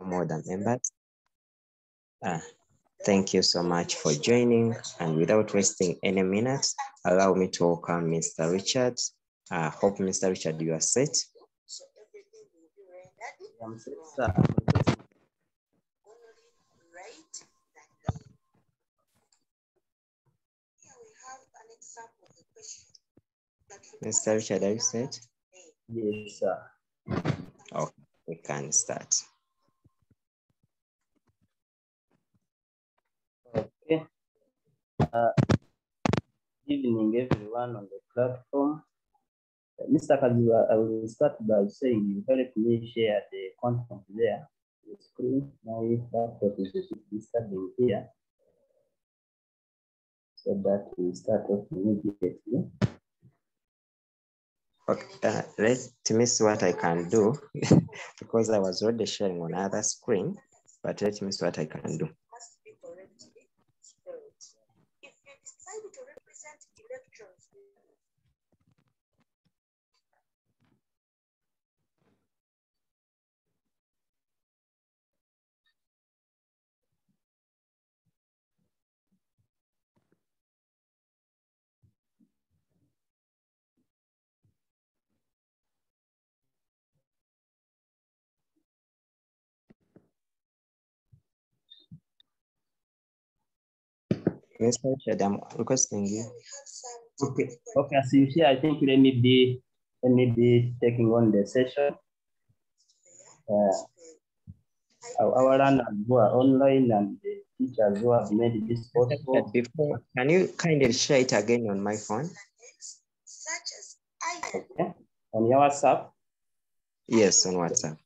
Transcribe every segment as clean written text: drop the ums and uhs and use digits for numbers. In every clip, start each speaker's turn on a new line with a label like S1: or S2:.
S1: more than members. Thank you so much for joining, and without wasting any minutes, allow me to welcome Mr. Richard. Hope Mr. Richard, you are set.
S2: I'm set, sir.
S1: Mr. Richard, are you set?
S2: Yes, sir.
S1: Okay, we can start.
S2: Okay. Good evening, everyone on the platform. Mr. Kazuwa, I will start by saying you help me share the content there. The screen, my laptop is disturbing here, so that we start off immediately.
S1: Okay, let me see what I can do because I was already sharing on other screen, but let me see what I can do. Mr. Richard, I'm requesting you.
S2: Okay. Okay. As you see, I think let me be taking on the session. Our learners who are online and the teachers who have made this possible.
S1: Before, can you kindly share it again on my phone?
S2: Okay. On your WhatsApp?
S1: Yes, on WhatsApp.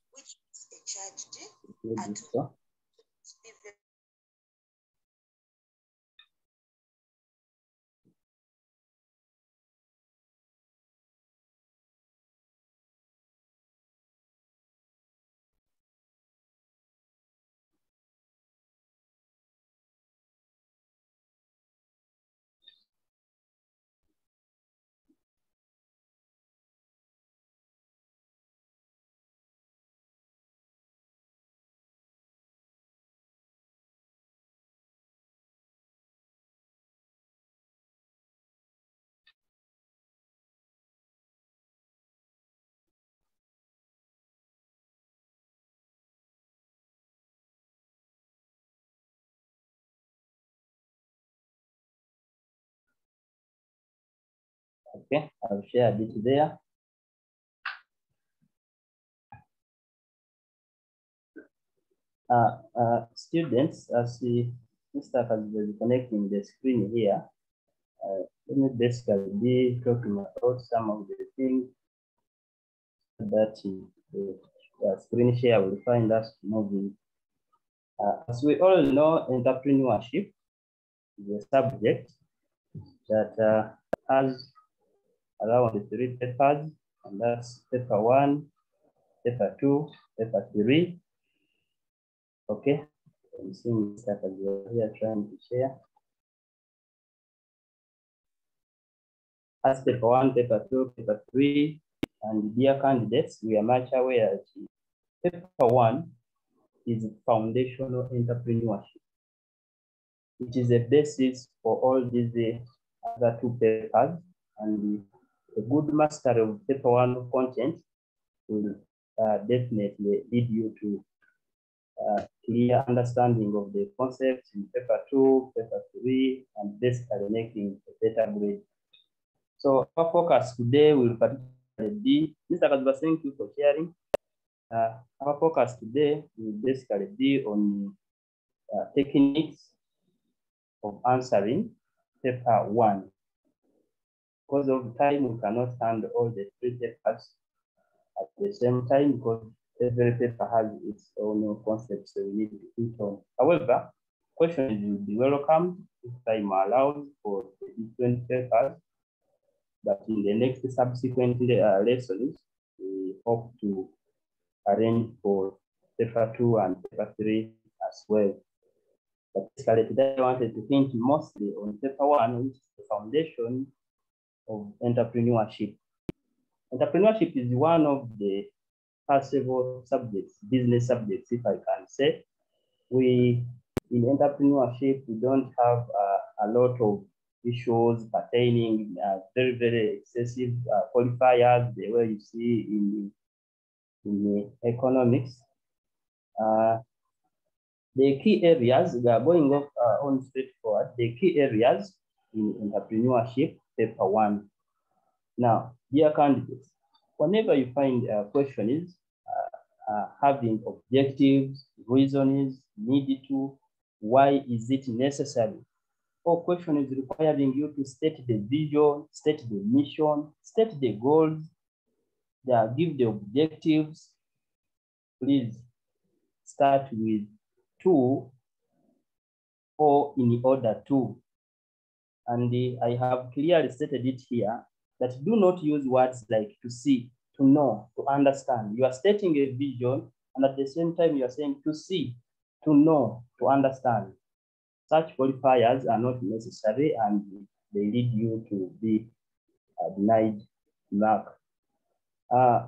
S2: Okay, I'll share a bit there. Students, as Mr. has been connecting the screen here, let me basically be talking about some of the things that the screen share will find us moving. As we all know, entrepreneurship is a subject that has around 3 papers, and that's paper 1, paper 2, paper 3. Okay, I'm seeing that as well here trying to share. As paper 1, paper 2, paper 3, and dear candidates, we are much aware that paper 1 is foundational entrepreneurship, which is a basis for all these other 2 papers, and a good mastery of paper 1 content will definitely lead you to clear understanding of the concepts in paper 2, paper 3, and basically making a better grade. So our focus today will particularly be, Mr. Kazuba, thank you for sharing. Our focus today will basically be on techniques of answering paper 1. Because of time, we cannot handle all the 3 papers at the same time because every paper has its own concepts, so we need to hit on. However, questions will be welcome if time allows for the different papers. But in the next subsequent lessons, we hope to arrange for paper 2 and paper 3 as well. But basically today I wanted to think mostly on paper 1, which is the foundation of entrepreneurship. Entrepreneurship is one of the possible subjects, business subjects, if I can say. We, in entrepreneurship, we don't have a lot of issues pertaining very, very excessive qualifiers, the way you see in the economics. The key areas, we are going off on straightforward, the key areas in entrepreneurship, paper 1. Now, dear candidates, whenever you find a question is having objectives, reasons, need to, why is it necessary? Or question is requiring you to state the vision, state the mission, state the goals, give the objectives. Please start with 2 or in order to. And I have clearly stated it here that do not use words like to see, to know, to understand. You are stating a vision, and at the same time, you are saying to see, to know, to understand. Such qualifiers are not necessary, and they lead you to be denied mark. I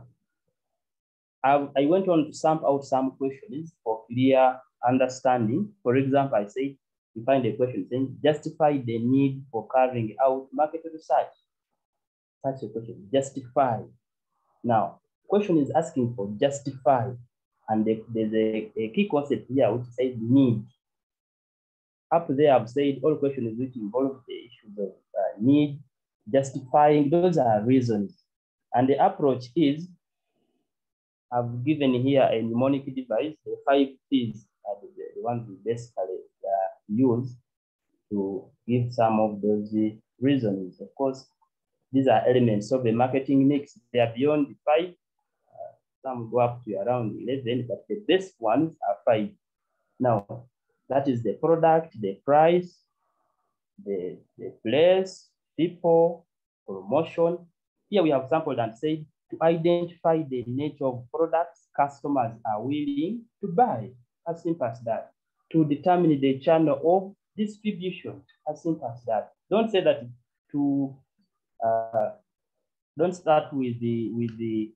S2: went on to sum out some questions for clear understanding. For example, I say, you find a question saying, justify the need for carrying out market research. Such a question, justify. Now, question is asking for justify, and there's a key concept here which says need. Up there, I've said all questions which involve the issues of need, justifying, those are reasons. And the approach is, I've given here a mnemonic device, the 5 P's are the ones we basically use to give some of those reasons. Of course, these are elements of the marketing mix. They are beyond the 5. Some go up to around 11, but the best ones are 5. Now, that is the product, the price, the place, people, promotion. Here we have sampled and said to identify the nature of products customers are willing to buy, as simple as that. To determine the channel of distribution, as simple as that. Don't say that to, don't start with the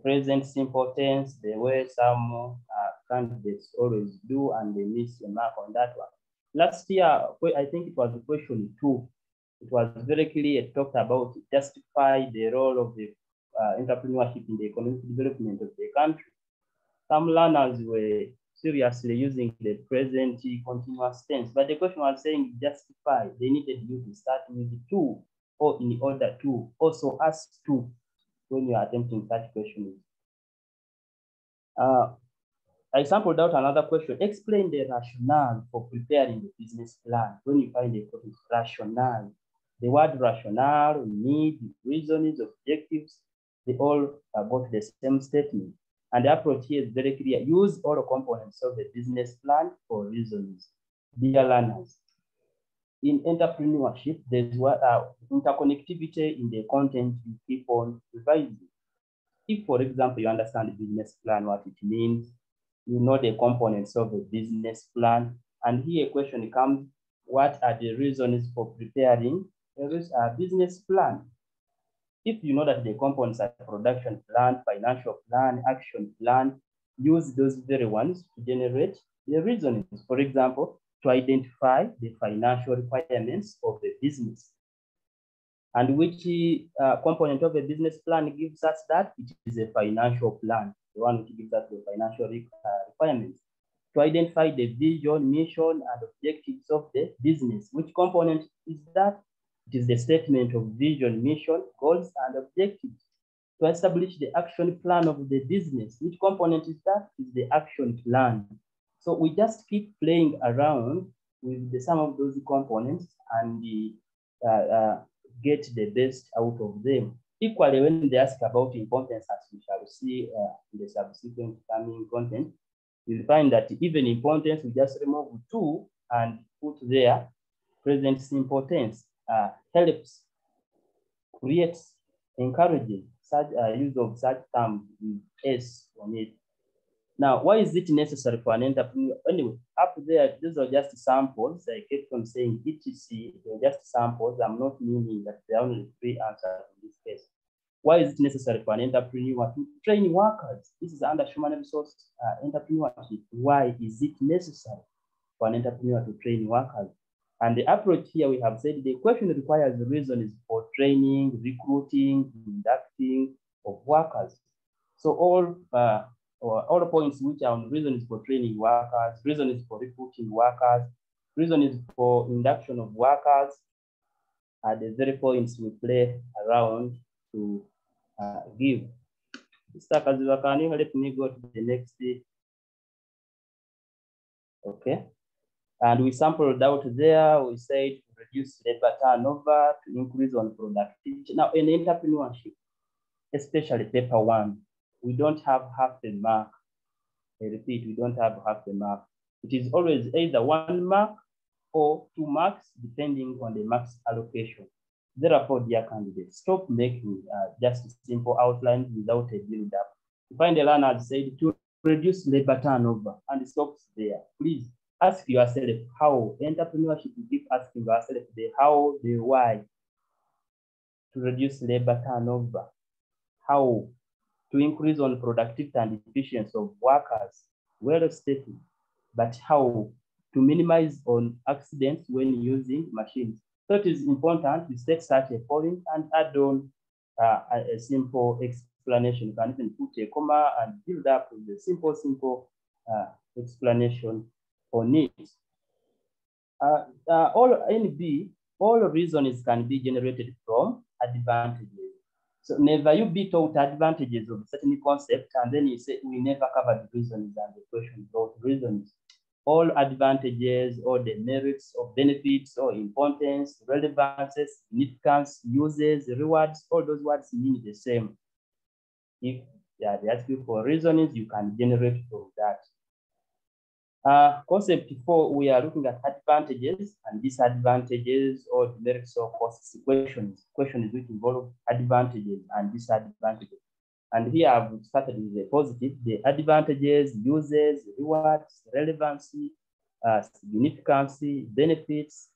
S2: present simple tense, the way some candidates always do, and they miss the mark on that one. Last year, I think it was question 2. It was very clear, it talked about justify the role of the entrepreneurship in the economic development of the country. Some learners were seriously using the present continuous tense, but the question was saying justify. They needed you to start with 2 or in order to, also ask 2 when you are attempting such questions. I sampled out another question. Explain the rationale for preparing the business plan. When you find a question, rationale, the word rationale, need, reasons, objectives, they all got the same statement. And the approach here is very clear. Use all the components of the business plan for reasons. Dear learners, in entrepreneurship, there's interconnectivity in the content you keep on revising. If, for example, you understand the business plan, what it means, you know the components of the business plan, and here a question comes, what are the reasons for preparing a business plan? If you know that the components are production plan, financial plan, action plan, use those very ones to generate the reasons. For example, to identify the financial requirements of the business. And which component of a business plan gives us that? It is a financial plan, the one which gives us the financial requirements. To identify the vision, mission, and objectives of the business. Which component is that? It is the statement of vision, mission, goals, and objectives. To establish the action plan of the business. Which component is that? It is the action plan. So we just keep playing around with the sum of those components and get the best out of them. Equally, when they ask about importance, as we shall see in the subsequent coming content, you'll find that even importance, we just remove 2 and put there present simple tense. Helps, creates, encourages such use of such terms with S on it. Now, why is it necessary for an entrepreneur? Anyway, up there, these are just samples. I kept on saying etc. They're just samples. I'm not meaning that there are only 3 answers in this case. Why is it necessary for an entrepreneur to train workers? This is under human resource entrepreneurship. Why is it necessary for an entrepreneur to train workers? And the approach here, we have said the question requires reasons for training, recruiting, inducting of workers. So all points which are on reasons for training workers, reasons for recruiting workers, reasons for induction of workers are the very points we play around to give. Mr. Kaziwakani, let me go to the next. Okay. And we sampled out there, we said to reduce labor turnover, to increase on productivity. Now, in entrepreneurship, especially paper one, we don't have half the mark. I repeat, we don't have half the mark. It is always either 1 mark or 2 marks, depending on the marks allocation. Therefore, dear candidates, stop making just simple outlines without a build-up. You find the learner said to reduce labor turnover, and it stops there. Please ask yourself how. Entrepreneurship, you keep asking yourself the how, the why. To reduce labor turnover. How? To increase on productivity and efficiency of workers. Well stated. But how? To minimize on accidents when using machines. So it is important to set such a point and add on a simple explanation. You can even put a comma and build up with a simple explanation on it. All reasons can be generated from advantages. So never you be taught advantages of a certain concept and then you say we never covered reasons and the question about reasons. All advantages, all the merits or benefits or importance, relevances, significance, uses, rewards, all those words mean the same. If they ask you for reasons, you can generate from that. Concept 4, we are looking at advantages and disadvantages or merits or costs questions which involve advantages and disadvantages. And here I've started with a positive, the advantages, uses, rewards, relevancy, significance, benefits,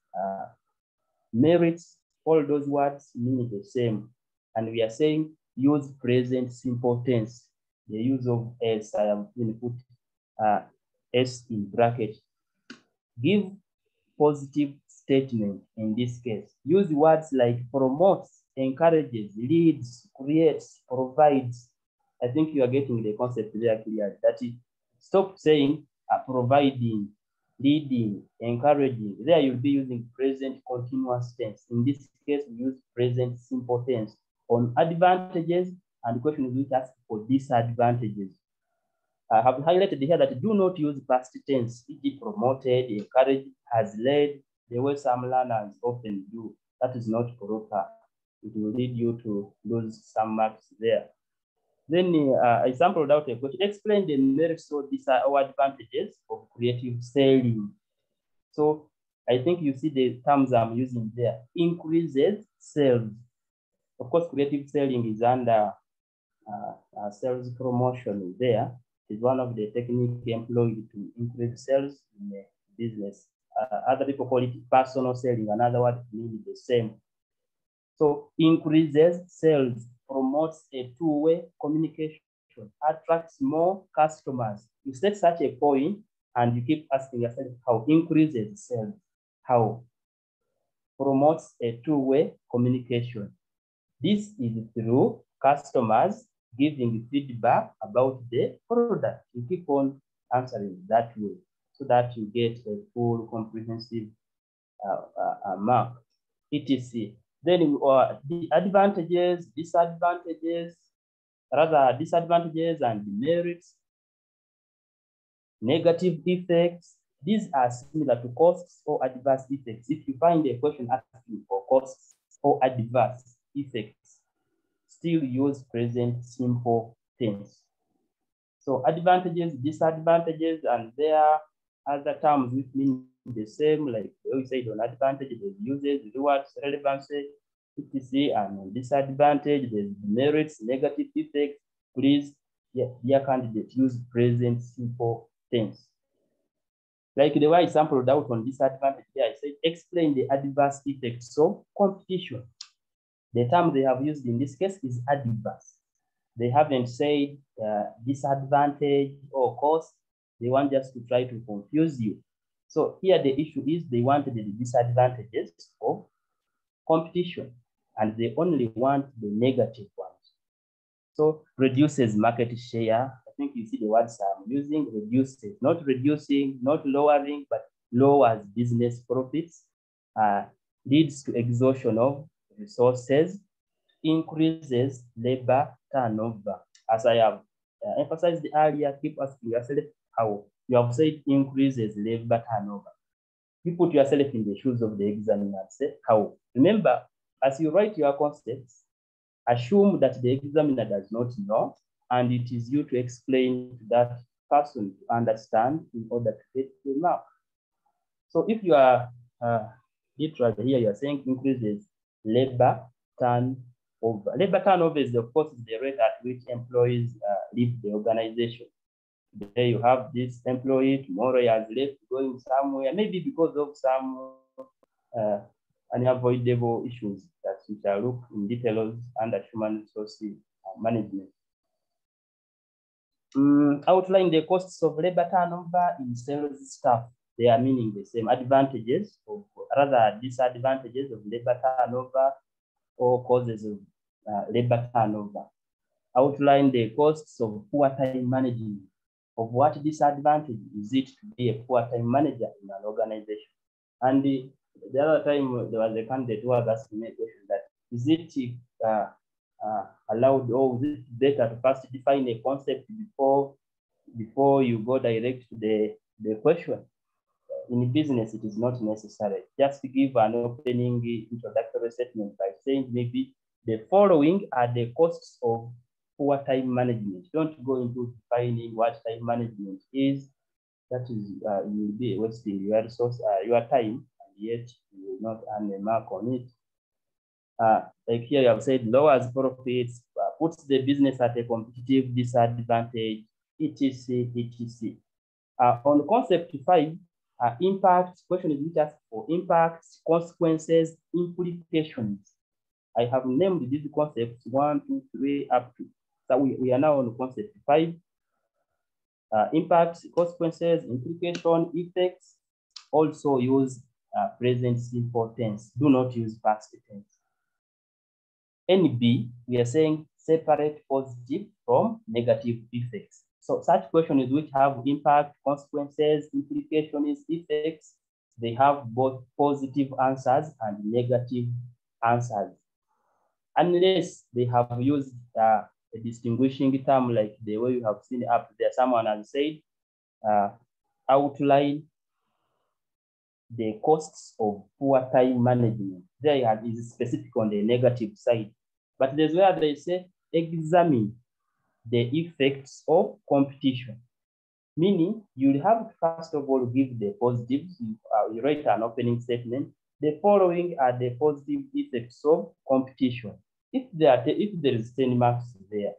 S2: merits, all those words mean the same. And we are saying use present simple tense. The use of S, I have put S in bracket. Give positive statement in this case. Use words like promotes, encourages, leads, creates, provides. I think you are getting the concept there clearly. That is, stop saying providing, leading, encouraging. There you'll be using present continuous tense. In this case, we use present simple tense on advantages, and the question is which asks for disadvantages. I have highlighted here that do not use past tense, e.g. promoted, encouraged, has led, the way some learners often do. That is not proper. It will lead you to lose some marks there. Then I sampled out a question. Explain the merits or advantages of creative selling. So I think you see the terms I'm using there. Increases sales. Of course, creative selling is under sales promotion there. Is one of the techniques employed to increase sales in a business. Other people call it personal selling. Another word means the same. So increases sales, promotes a two-way communication, attracts more customers. You set such a point and you keep asking yourself how increases sales, how promotes a two-way communication. This is through customers giving feedback about the product. You keep on answering that way so that you get a full comprehensive mark, etc. Then the advantages, disadvantages and the merits, negative effects. These are similar to costs or adverse effects. If you find a question asking for costs or adverse effects, still use present simple tense. So advantages, disadvantages, and there are other terms which mean the same, like we said on advantages, there's uses, rewards, relevancy, etc. And on disadvantage, there's merits, negative effects. Please, dear candidate, use present simple tense. Like the way I sampled out on disadvantage, here I said, explain the adverse effects of competition. The term they have used in this case is adverse. They haven't said disadvantage or cost. They want just to try to confuse you. So here the issue is they want the disadvantages of competition, and they only want the negative ones. So reduces market share. I think you see the words I'm using, reduces, not reducing, not lowering, but lowers business profits, leads to exhaustion of resources, increases labor turnover. As I have emphasized earlier, keep asking yourself how. You have said increases labor turnover. You put yourself in the shoes of the examiner and say how. Remember, as you write your concepts, assume that the examiner does not know, and it is you to explain to that person to understand in order to get the mark. So if you are literally here, you are saying increases labor turnover. Labor turnover is, of course, the rate at which employees leave the organization. Today you have this employee, tomorrow he has left going somewhere, maybe because of some unavoidable issues that we shall look in details under human resources management. Outline the costs of labor turnover in sales staff. They are meaning the same advantages, or rather disadvantages of labor turnover or causes of labor turnover. Outline the costs of poor time management. Of what disadvantage is it to be a poor time manager in an organization? And the other time there was a candidate who was asking me a question that is it allowed, or is it better to first define a concept before you go direct to the question? In business, it is not necessary. Just to give an opening introductory statement by saying maybe the following are the costs of poor time management. Don't go into defining what time management is. That is, you will be wasting your resource, your time, and yet you will not earn a mark on it. Like here, you have said lowers profits, puts the business at a competitive disadvantage, etc., etc. On concept 5, impacts, question is just for impacts, consequences, implications. I have named these concepts 1, 2, 3, up to. So we are now on concept 5. Impacts, consequences, implication, effects. Also use present simple tense. Do not use past tense. NB, we are saying separate positive from negative effects. So such questions which have impact, consequences, implications, effects, they have both positive answers and negative answers. Unless they have used a distinguishing term like the way you have seen up there, someone has said, outline the costs of poor time management. There is specific on the negative side. But there's where they say, examine the effects of competition. Meaning, you have to first of all give the positives. You write an opening statement. The following are the positive effects of competition. If there is 10 marks there.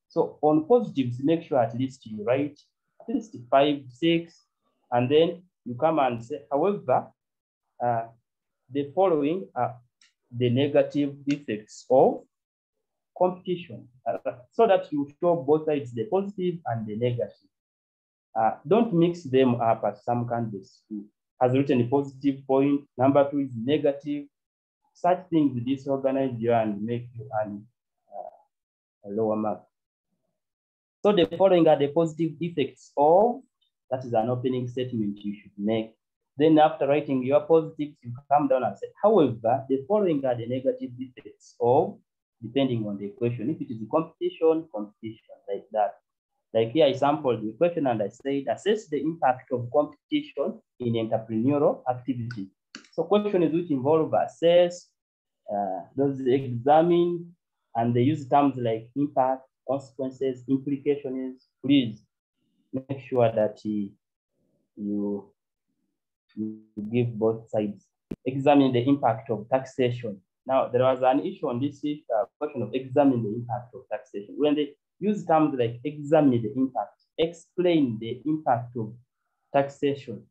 S2: So on positives, make sure at least you write at least 5, 6, and then you come and say, however, the following are the negative effects of competition, so that you show both sides, the positive and the negative. Don't mix them up as some candidates who has written a positive point, number 2 is negative. Such things disorganize you and make you earn a lower mark. So the following are the positive effects of, that is an opening statement you should make. Then after writing your positives, you come down and say, however, the following are the negative effects of, depending on the question. If it is a competition, like that. Like here, I sampled the question and I said, assess the impact of competition in entrepreneurial activity. So questions which involve assess, those examine, and they use terms like impact, consequences, implications. Please make sure that you give both sides. Examine the impact of taxation. Now, there was an issue on this question of examine the impact of taxation. When they use terms like examine the impact, explain the impact of taxation,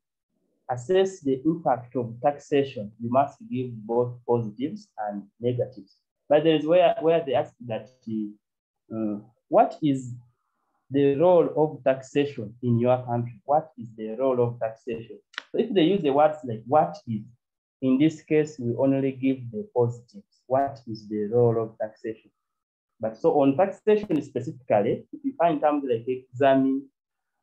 S2: assess the impact of taxation, you must give both positives and negatives. But there is where they ask that, what is the role of taxation in your country? What is the role of taxation? So if they use the words like what is, in this case, we only give the positives. What is the role of taxation? But so on taxation specifically, if you find terms like examine,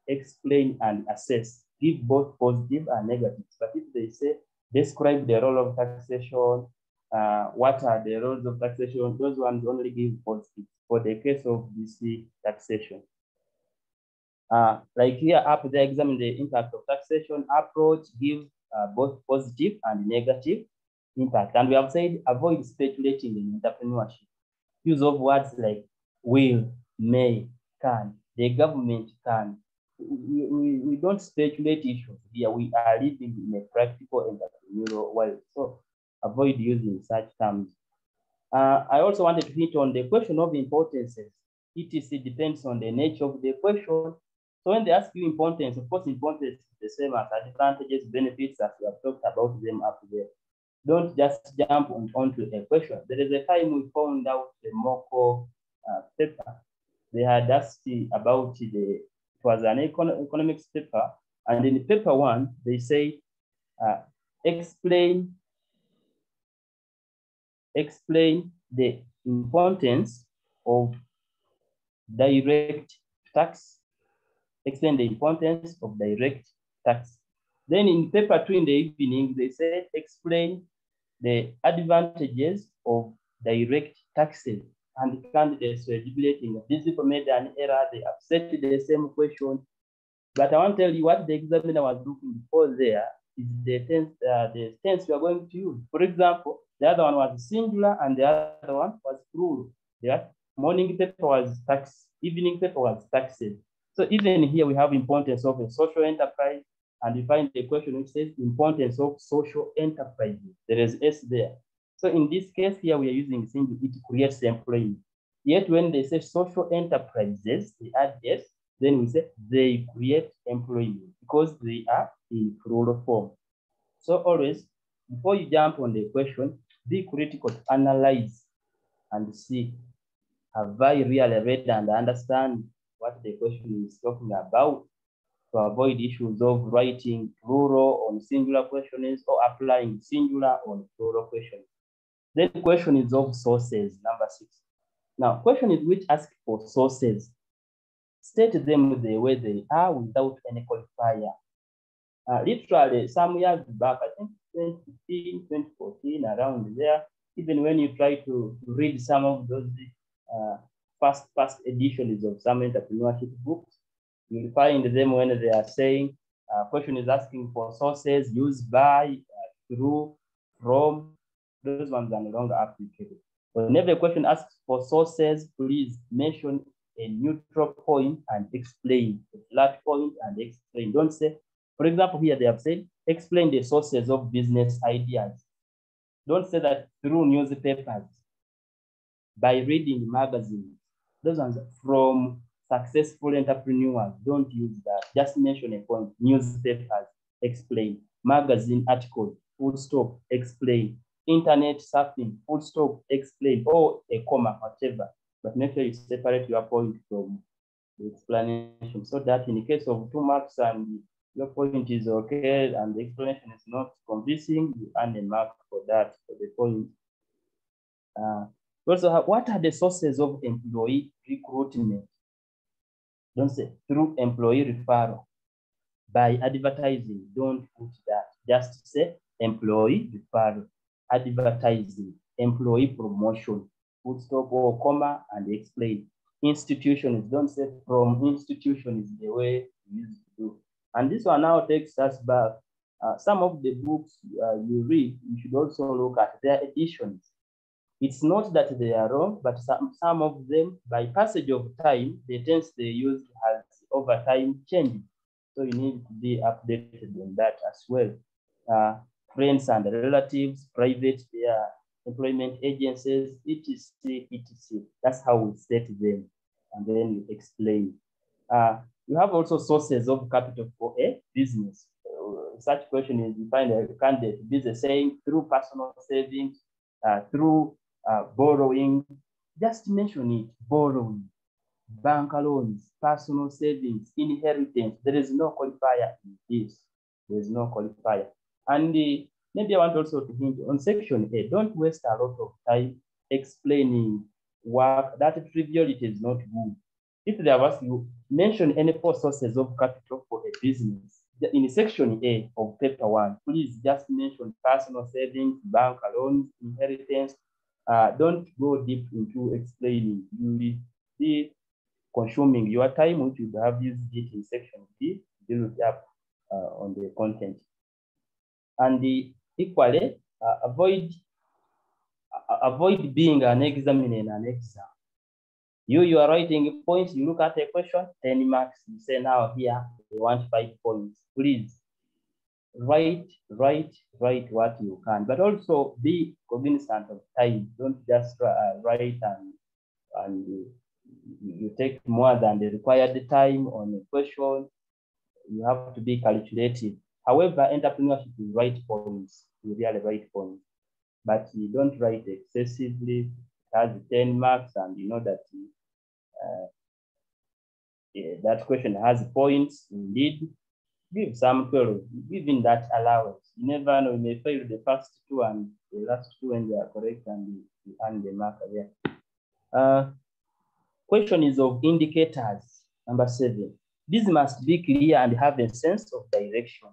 S2: explain, and assess, give both positive and negatives. But if they say describe the role of taxation, what are the roles of taxation, those ones only give positive for the case of DC taxation. Like here up there, examine the impact of taxation approach, give both positive and negative impact. And we have said avoid speculating in entrepreneurship. Use of words like will, may, can, the government can. We don't speculate issues here. We are living in a practical entrepreneurial world. So avoid using such terms. I also wanted to hit on the question of importances. ETC depends on the nature of the question. So when they ask you importance, of course, importance is the same as advantages, benefits, as we have talked about them up there. Don't just jump onto a question. There is a time we found out the MOCO paper. They had asked about it was an economics paper. And in paper one, they say, explain the importance of direct tax. Explain the importance of direct tax. Then in paper 2 in the evening, they said, explain the advantages of direct taxes. And the candidates were debating. These people made an error. They accepted the same question. But I want to tell you what the examiner was looking for there is the tense we are going to use. For example, the other one was singular and the other one was plural. Yeah? Morning paper was tax, evening paper was taxes. So even here we have importance of a social enterprise, and we find the question which says importance of social enterprises. There is S there. So in this case here, we are using singular, it creates employment. Yet when they say social enterprises, they add S, then we say they create employment because they are in plural form. So always, before you jump on the question, be critical to analyze and see, have I really read and understand what the question is talking about, to avoid issues of writing plural on singular questions or applying singular on plural questions. Then the question is of sources, number 6. Now, question is which ask for sources. State them the way they are without any qualifier. Literally, some years back, I think 2015, 2014, around there, even when you try to read some of those past editions of some entrepreneurship books, you'll find them when they are saying, question is asking for sources used by, through, from. Those ones are no longer applicable. Whenever a question asks for sources, please mention a neutral point and explain, a flat point and explain. Don't say, for example, here they have said, explain the sources of business ideas. Don't say that through newspapers, by reading magazines. Those ones from successful entrepreneurs. Don't use that. Just mention a point. Newspapers, explain. Magazine articles, full stop, explain. Internet surfing, full stop, explain, or a comma, whatever. But make sure you separate your point from the explanation so that in the case of 2 marks and your point is okay and the explanation is not convincing, you earn a mark for that, for the point. Also, what are the sources of employee recruitment? Don't say through employee referral, by advertising. Don't put that. Just say employee referral, advertising, employee promotion, full stop or comma, and explain. Institutions, don't say from institution is the way we used to do. And this one now takes us back. Some of the books you read, you should also look at their editions. It's not that they are wrong, but some of them, by passage of time, the tense they use has over time changed. So you need to be updated on that as well. Friends and relatives, private, their employment agencies, etc., etc. That's how we set them, and then you explain. You have also sources of capital for a business. Such question is, you find a candidate business saying through personal savings, through borrowing, just mention it, borrowing, bank loans, personal savings, inheritance. There is no qualifier in this. There is no qualifier. And maybe I want also to hint on section A, don't waste a lot of time explaining work. That triviality is not good. If they have asked you, mention any 4 sources of capital for a business. In section A of paper 1, please just mention personal savings, bank loans, inheritance. Don't go deep into explaining. You will be consuming your time, which you have used it in section B, build up on the content. And equally, avoid being an examiner in an exam. You are writing points, you look at a question, 10 marks, you say now here, we want 5 points. Please write what you can, but also be cognizant of time. Don't just write and you take more than the required time on a question. You have to be calculative. However, entrepreneurship is write points. You really write points, but you don't write excessively. It has 10 marks, and you know that that question has points. Indeed, give some 12, given that allowance. You never know, you may fail the first 2 and the last 2 when they are correct, and you earn the mark there. Question is of indicators, number 7. This must be clear and have a sense of direction,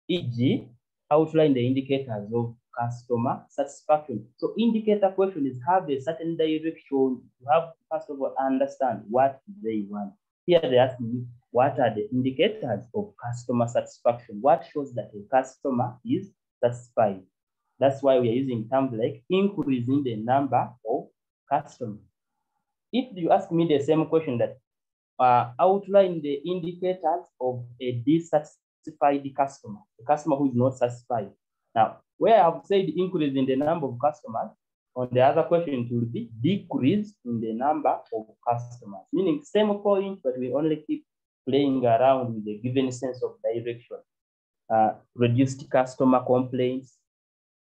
S2: e.g., outline the indicators of customer satisfaction. So indicator question is have a certain direction. You have to first of all understand what they want. Here they ask me, what are the indicators of customer satisfaction? What shows that a customer is satisfied? That's why we are using terms like increasing the number of customers. If you ask me the same question that outline the indicators of a dissatisfied customer, a customer who is not satisfied. Now, where I have said increase in the number of customers, on the other question it will be decrease in the number of customers, meaning same point, but we only keep playing around with the given sense of direction. Reduced customer complaints.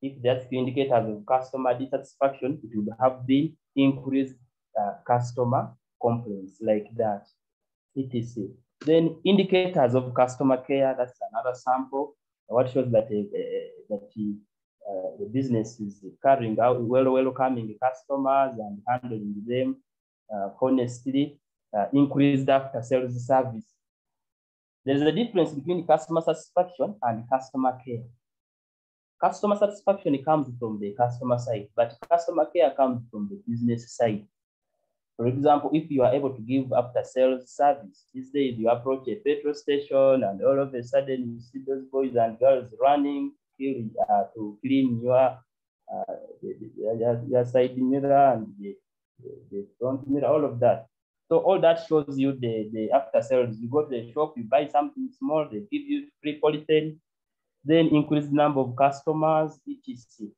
S2: If that's the indicators of customer dissatisfaction, it would have been increased customer complaints, like that, etc. Then indicators of customer care, that's another sample. What shows that the business is carrying out welcoming customers and handling them honestly. Increased after sales service. There's a difference between customer satisfaction and customer care. Customer satisfaction comes from the customer side, but customer care comes from the business side. For example, if you are able to give after sales service, these days you approach a petrol station and all of a sudden you see those boys and girls running to clean your side mirror and the front mirror, all of that. So all that shows you the after sales. You go to the shop, you buy something small, they give you free polythene, then increase the number of customers, etc.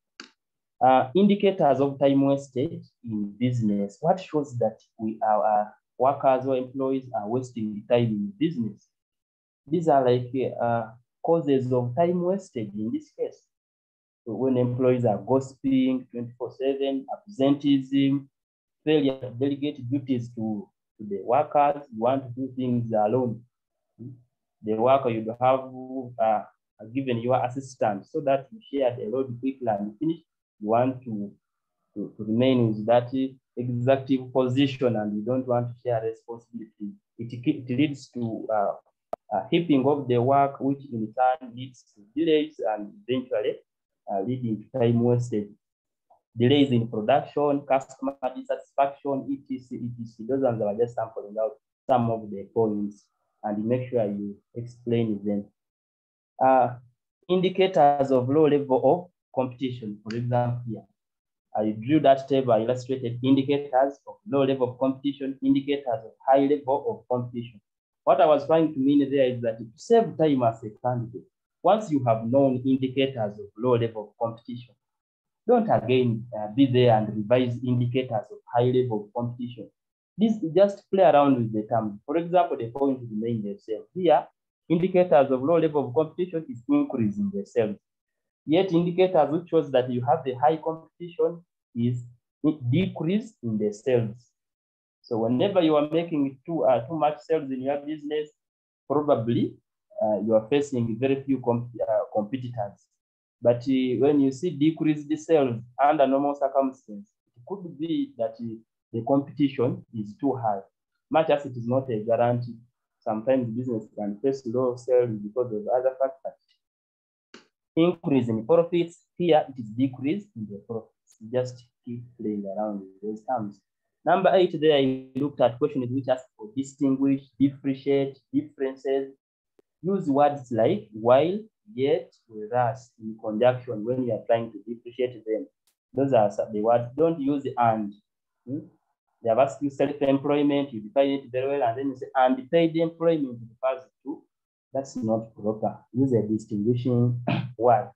S2: Indicators of time wasted in business. What shows that our workers or employees are wasting time in business? These are like causes of time wasted in this case. So when employees are gossiping 24/7, absenteeism, failure to delegate duties to the workers, you want to do things alone. The worker you'd have given your assistant so that you share the load quickly and finish. You want to remain with that executive position and you don't want to share responsibility. It leads to heaping of the work, which in turn leads to delays and eventually leading to time wasted. Delays in production, customer dissatisfaction, etc., etc. Those ones are just sampling out some of the points, and you make sure you explain them. Indicators of low level of competition. For example, here, I drew that table, I illustrated indicators of low level of competition, indicators of high level of competition. What I was trying to mean there is that to save time as a candidate, once you have known indicators of low level of competition, don't again be there and revise indicators of high level of competition. This just play around with the terms. For example, the point remain the same. Here, indicators of low level of competition is increase in the sales. Yet indicators which shows that you have the high competition is decrease in the sales. So whenever you are making too much sales in your business, probably you are facing very few competitors. But when you see decreased sales under normal circumstances, it could be that the competition is too high, much as it is not a guarantee. Sometimes business can face low sales because of other factors. Increase in profits, here it is decrease in the profits. Just keep playing around with those terms. Number 8, there I looked at questions which ask for distinguish, differentiate, differences. Use words like while, yet, whereas in conjunction when you are trying to differentiate them. Those are the words. Don't use and. They have asked you self-employment, you define it very well, and then you say and paid employment refers to. That's not proper. Use a distinguishing word.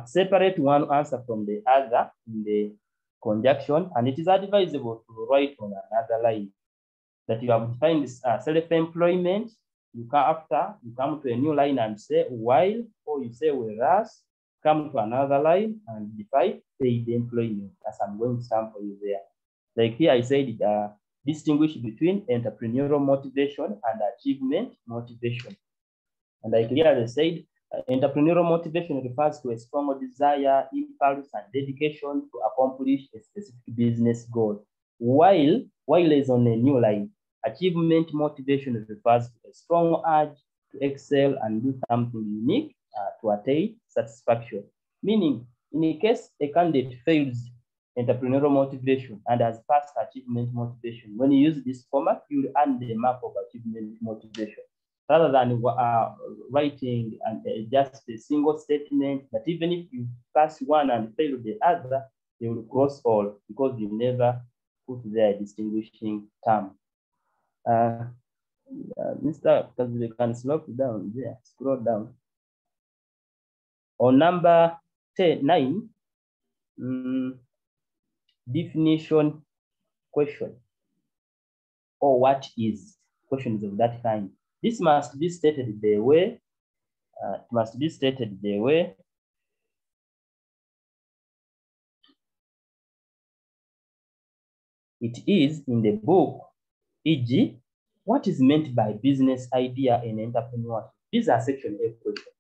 S2: Separate one answer from the other in the conjunction, and it is advisable to write on another line that you have defined self-employment. You come to a new line and say while, or you say whereas, come to another line and define paid employment, as I'm going to sample you there. Like here I said, distinguish between entrepreneurial motivation and achievement motivation. And like here I said, entrepreneurial motivation refers to a strong desire, impulse, and dedication to accomplish a specific business goal. While is on a new line, achievement motivation refers to a strong urge to excel and do something unique to attain satisfaction. Meaning, in a case a candidate fails entrepreneurial motivation and has passed achievement motivation, when you use this format, you will earn the mark of achievement motivation, rather than writing just a single statement that even if you pass one and fail the other, they will cross all because you never put their distinguishing term. Mr. Kazi, can slow down there, scroll down. On number 9, definition question, or what is, questions of that kind. This must be stated the way, it is in the book, e.g., what is meant by business idea in entrepreneurship? These are section A questions.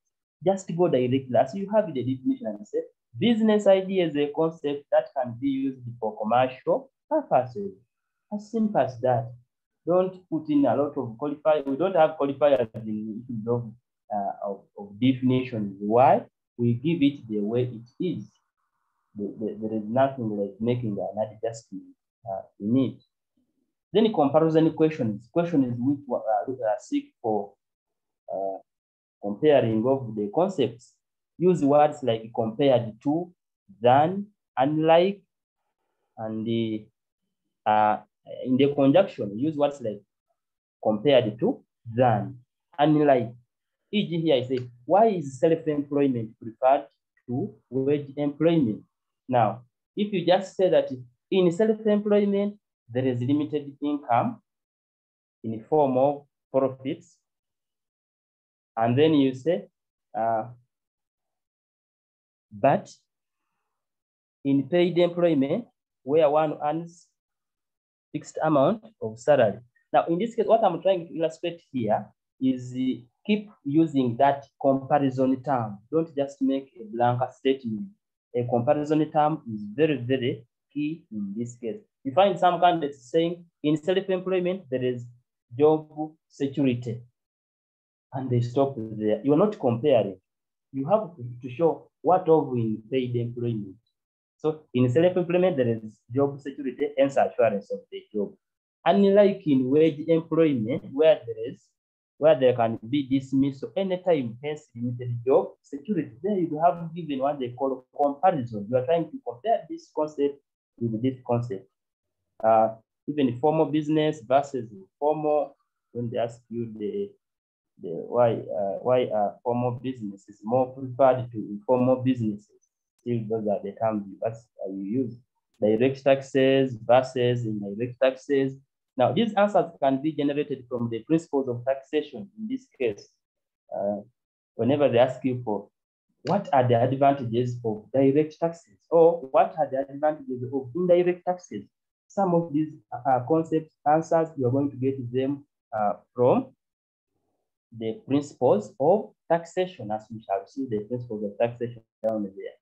S2: Just go directly, as you have the definition and say, business idea is a concept that can be used for commercial purposes. As simple as that. Don't put in a lot of qualifiers. We don't have qualifiers in the of definitions. Why? We give it the way it is. There is nothing like making an adjustment in it. Then comparison questions. Questions which seek for comparing of the concepts. Use words like compared to, than, unlike, and in the conjunction, use words like compared to, than, unlike. E.g. here I say, why is self-employment preferred to wage employment? Now, if you just say that in self-employment, there is limited income in the form of profits, and then you say, but in paid employment, where one earns fixed amount of salary. Now, in this case, what I'm trying to illustrate here is keep using that comparison term. Don't just make a blanket statement. A comparison term is very, very key in this case. You find some candidates saying in self-employment, there is job security, and they stop there. You are not comparing. You have to show what of in paid employment. So in self-employment, there is job security, hence assurance of the job. Unlike in wage employment, where there can be dismissal anytime, hence limited job security. There you have given what they call comparison. You are trying to compare this concept with this concept. Even formal business versus informal, when they ask you why formal business is more preferred to informal businesses. Still, those are the terms you use. Direct taxes versus indirect taxes. Now, these answers can be generated from the principles of taxation in this case. Whenever they ask you for what are the advantages of direct taxes, or what are the advantages of indirect taxes? Some of these concept answers, you are going to get them from the principles of taxation, as we shall see the principles of taxation down there.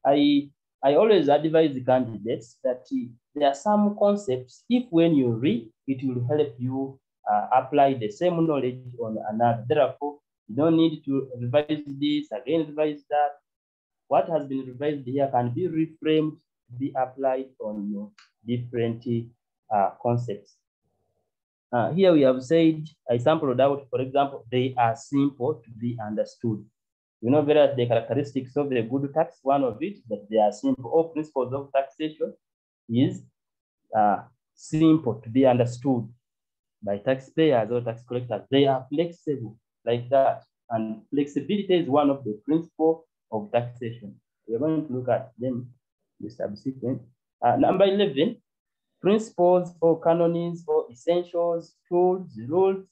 S2: I always advise the candidates that there are some concepts, if when you read, it will help you apply the same knowledge on another. Therefore, you don't need to revise this, again revise that. What has been revised here can be reframed, be applied on different concepts. Here we have said, I sampled out, for example, they are simple to be understood. You know, various the characteristics of the good tax. One of it that they are simple. All principles of taxation is simple to be understood by taxpayers or tax collectors. They are flexible like that. And flexibility is one of the principles of taxation. We're going to look at them the subsequent. Number 11, principles or canons or essentials, tools, rules.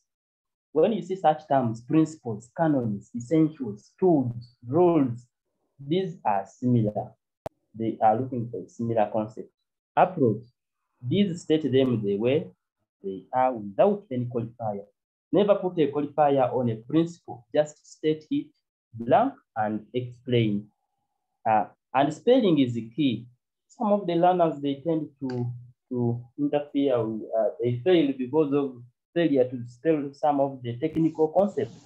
S2: When you see such terms, principles, canons, essentials, tools, rules, these are similar. They are looking for a similar concept. Approach, these state them the way they are without any qualifier. Never put a qualifier on a principle, just state it blank and explain. And spelling is the key. Some of the learners, they tend to interfere with, they fail because of failure to spell some of the technical concepts.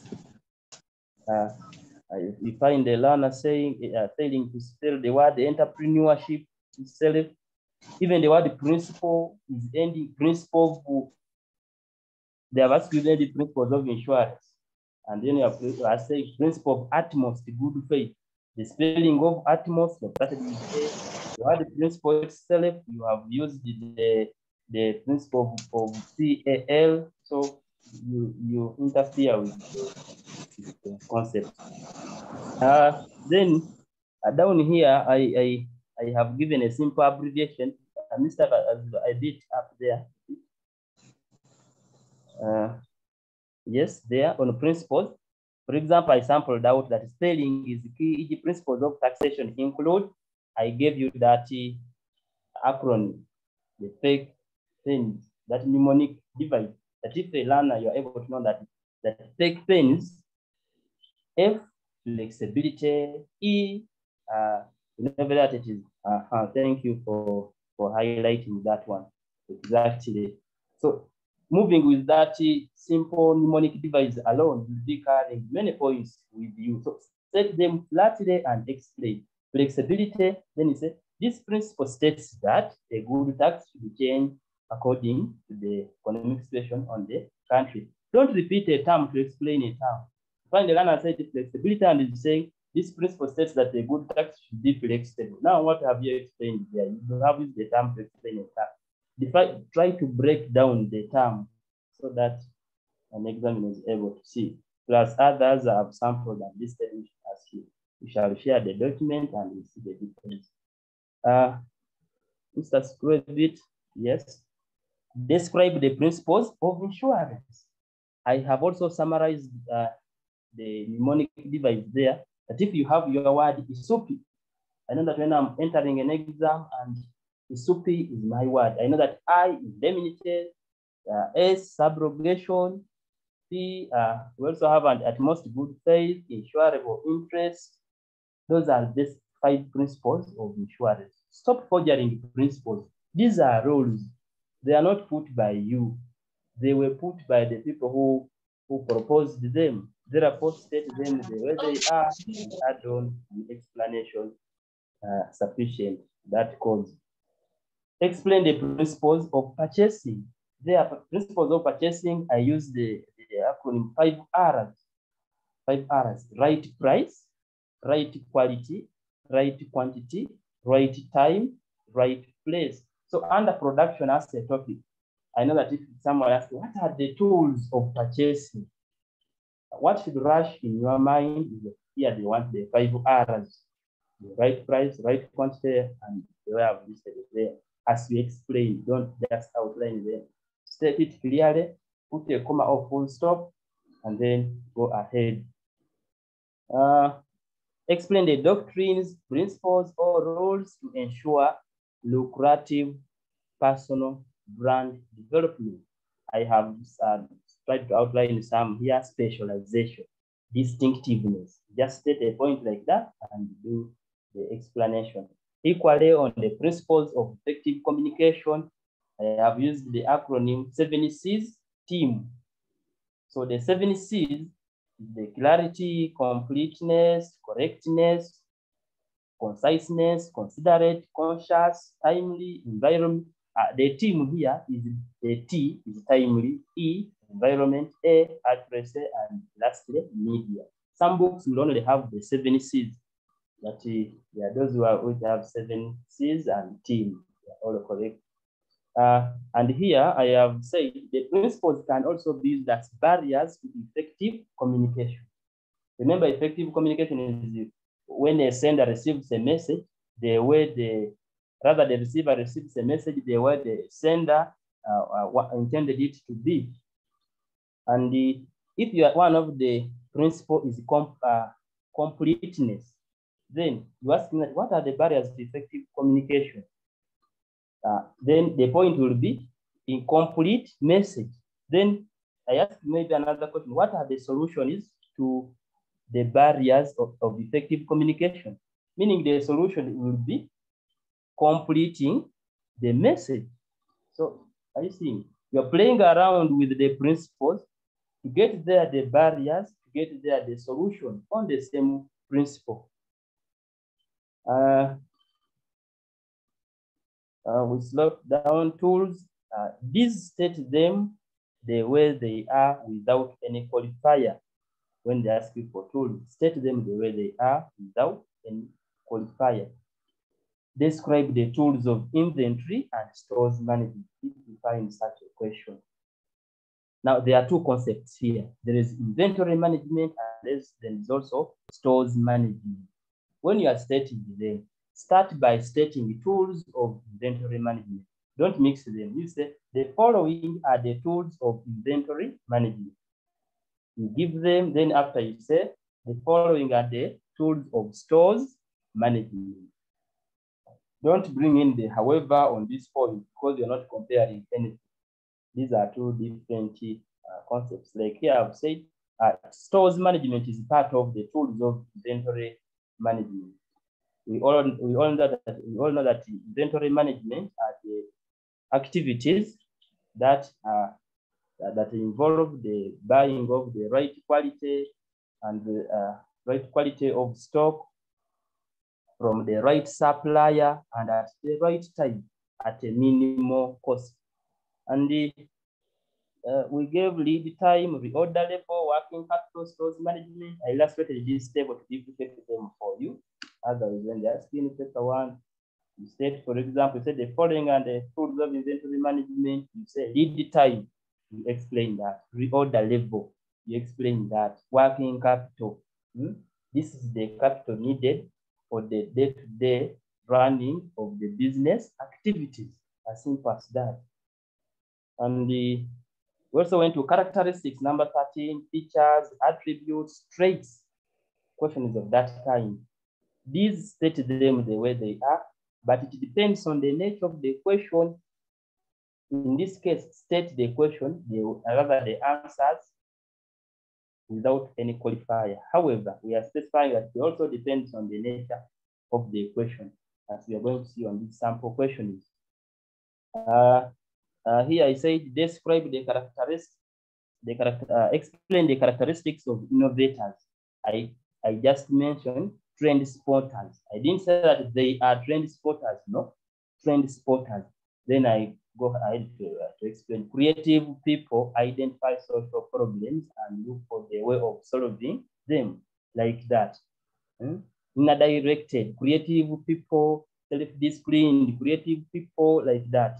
S2: You find the learner saying, failing to spell the word entrepreneurship itself. Even the word principle is ending principle. They have asked you the principles of insurance. And then you have said principle of utmost good faith. The spelling of utmost, you started with the word principle itself, you have used the principle of CAL, so you interfere with the concept. Then down here, I have given a simple abbreviation. Mr. I did up there. Yes, there on principles. For example, I sampled out that spelling is the key. The principles of taxation include, I gave you that acronym, the fake things, that mnemonic device, that if a learner, you're able to know that fake things, F, flexibility, E, whenever that it is. Thank you for highlighting that one. Exactly. So moving with that simple mnemonic device alone will be carrying many points with you. So set them flatly and explain. Flexibility, then you say, this principle states that a good tax should be changed according to the economic situation on the country. Don't repeat a term to explain a term. Find the learner said flexibility and is saying this principle states that a good tax should be flexible. Now, what have you explained there? You have used the term to explain a term. Try to break down the term so that an examiner is able to see. Plus others have sampled and listed as here. We shall share the document and we see the difference. Mr. Screwbit, yes. Describe the principles of insurance. I have also summarized the mnemonic device there, that if you have your word isupi, I know that when I'm entering an exam and isupi is my word, I know that I is indemnity, S subrogation, P we also have an at most good faith, insurable interest. Those are the 5 principles of insurance. Stop forging principles. These are rules. They are not put by you. They were put by the people who proposed them. Therefore, state them the way they are and add on an explanation sufficient. That cause. Explain the principles of purchasing. There are principles of purchasing. I use the acronym 5 R's. 5 R's. Right price, right quality, right quantity, right time, right place. So under production as a topic, I know that if someone asks, what are the tools of purchasing? What should rush in your mind is here they want the 5 R's. The right price, right quantity, and the way I've listed it there. As we explain, don't just outline them. State it clearly, put a comma or full stop, and then go ahead. Explain the doctrines, principles, or rules to ensure lucrative personal brand development. I have tried to outline some here: specialization, distinctiveness. Just state a point like that and do the explanation. Equally, on the principles of effective communication, I have used the acronym 7C's team. So the 7C's: the clarity, completeness, correctness, conciseness, considerate, conscious, timely, environment. The team here is the T is timely, E environment, A accuracy, and lastly media. Some books will only have the 7C's. That yeah, those who have 7C's and team, all correct. And here I have said the principles can also be used as barriers to effective communication. Remember, effective communication is when a sender receives a message, the way the receiver receives a message, the way the sender intended it to be. And if you are one of the principle is completeness, then you ask me, what are the barriers to effective communication? Then the point will be incomplete message. Then I ask maybe another question: what are the solutions to the barriers of effective communication? Meaning the solution will be completing the message. So I think you're playing around with the principles to get there the barriers, to get there the solution on the same principle. We slow down tools. These state them the way they are without any qualifier. When they ask you for tools, state them the way they are without any qualifier. Describe the tools of inventory and stores management if you find such a question. Now, there are two concepts here. There is inventory management and there is also stores management. When you are stating them, start by stating tools of inventory management. Don't mix them. You say the following are the tools of inventory management. You give them, then after you say the following are the tools of stores management. Don't bring in the however on this point because you're not comparing anything. These are two different concepts. Like here I've said, stores management is part of the tools of inventory management. We all know that inventory management are the activities that involve the buying of the right quality and the right quality of stock from the right supplier and at the right time at a minimal cost. And we gave lead time, reorder level, working capital, stores management. I illustrated this table to duplicate them for you. Otherwise, when they ask you in paper one, you state, for example, you say the following and the tools of inventory management. You say lead time, you explain that. Reorder level, you explain that. Working capital, this is the capital needed for the day-to-day running of the business activities. As simple as that. And we also went to characteristics, number 13, features, attributes, traits, questions of that kind. These state them the way they are, but it depends on the nature of the question. In this case, state the question, rather the answers without any qualifier. However, we are specifying that it also depends on the nature of the question, as we are going to see on this sample questions. Here I said describe the characteristics, explain the characteristics of innovators. I just mentioned trend spotters. I didn't say that they are trend spotters, no, trend spotters. Then I go ahead to explain. Creative people identify social problems and look for the way of solving them, like that. Inner directed, creative people, self-disciplined, creative people, like that.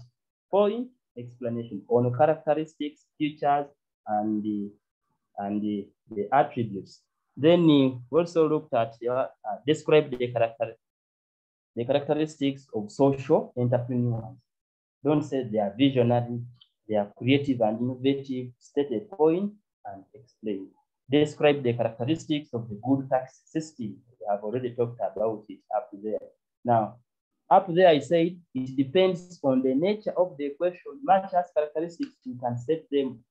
S2: Point, explanation on characteristics, features, and the attributes. Then we also looked at describe the characteristics of social entrepreneurs. Don't say they are visionary, they are creative and innovative. State a point and explain. Describe the characteristics of the good tax system. have already talked about it up there. Now, up there, I said it depends on the nature of the question. Much as characteristics, you can set them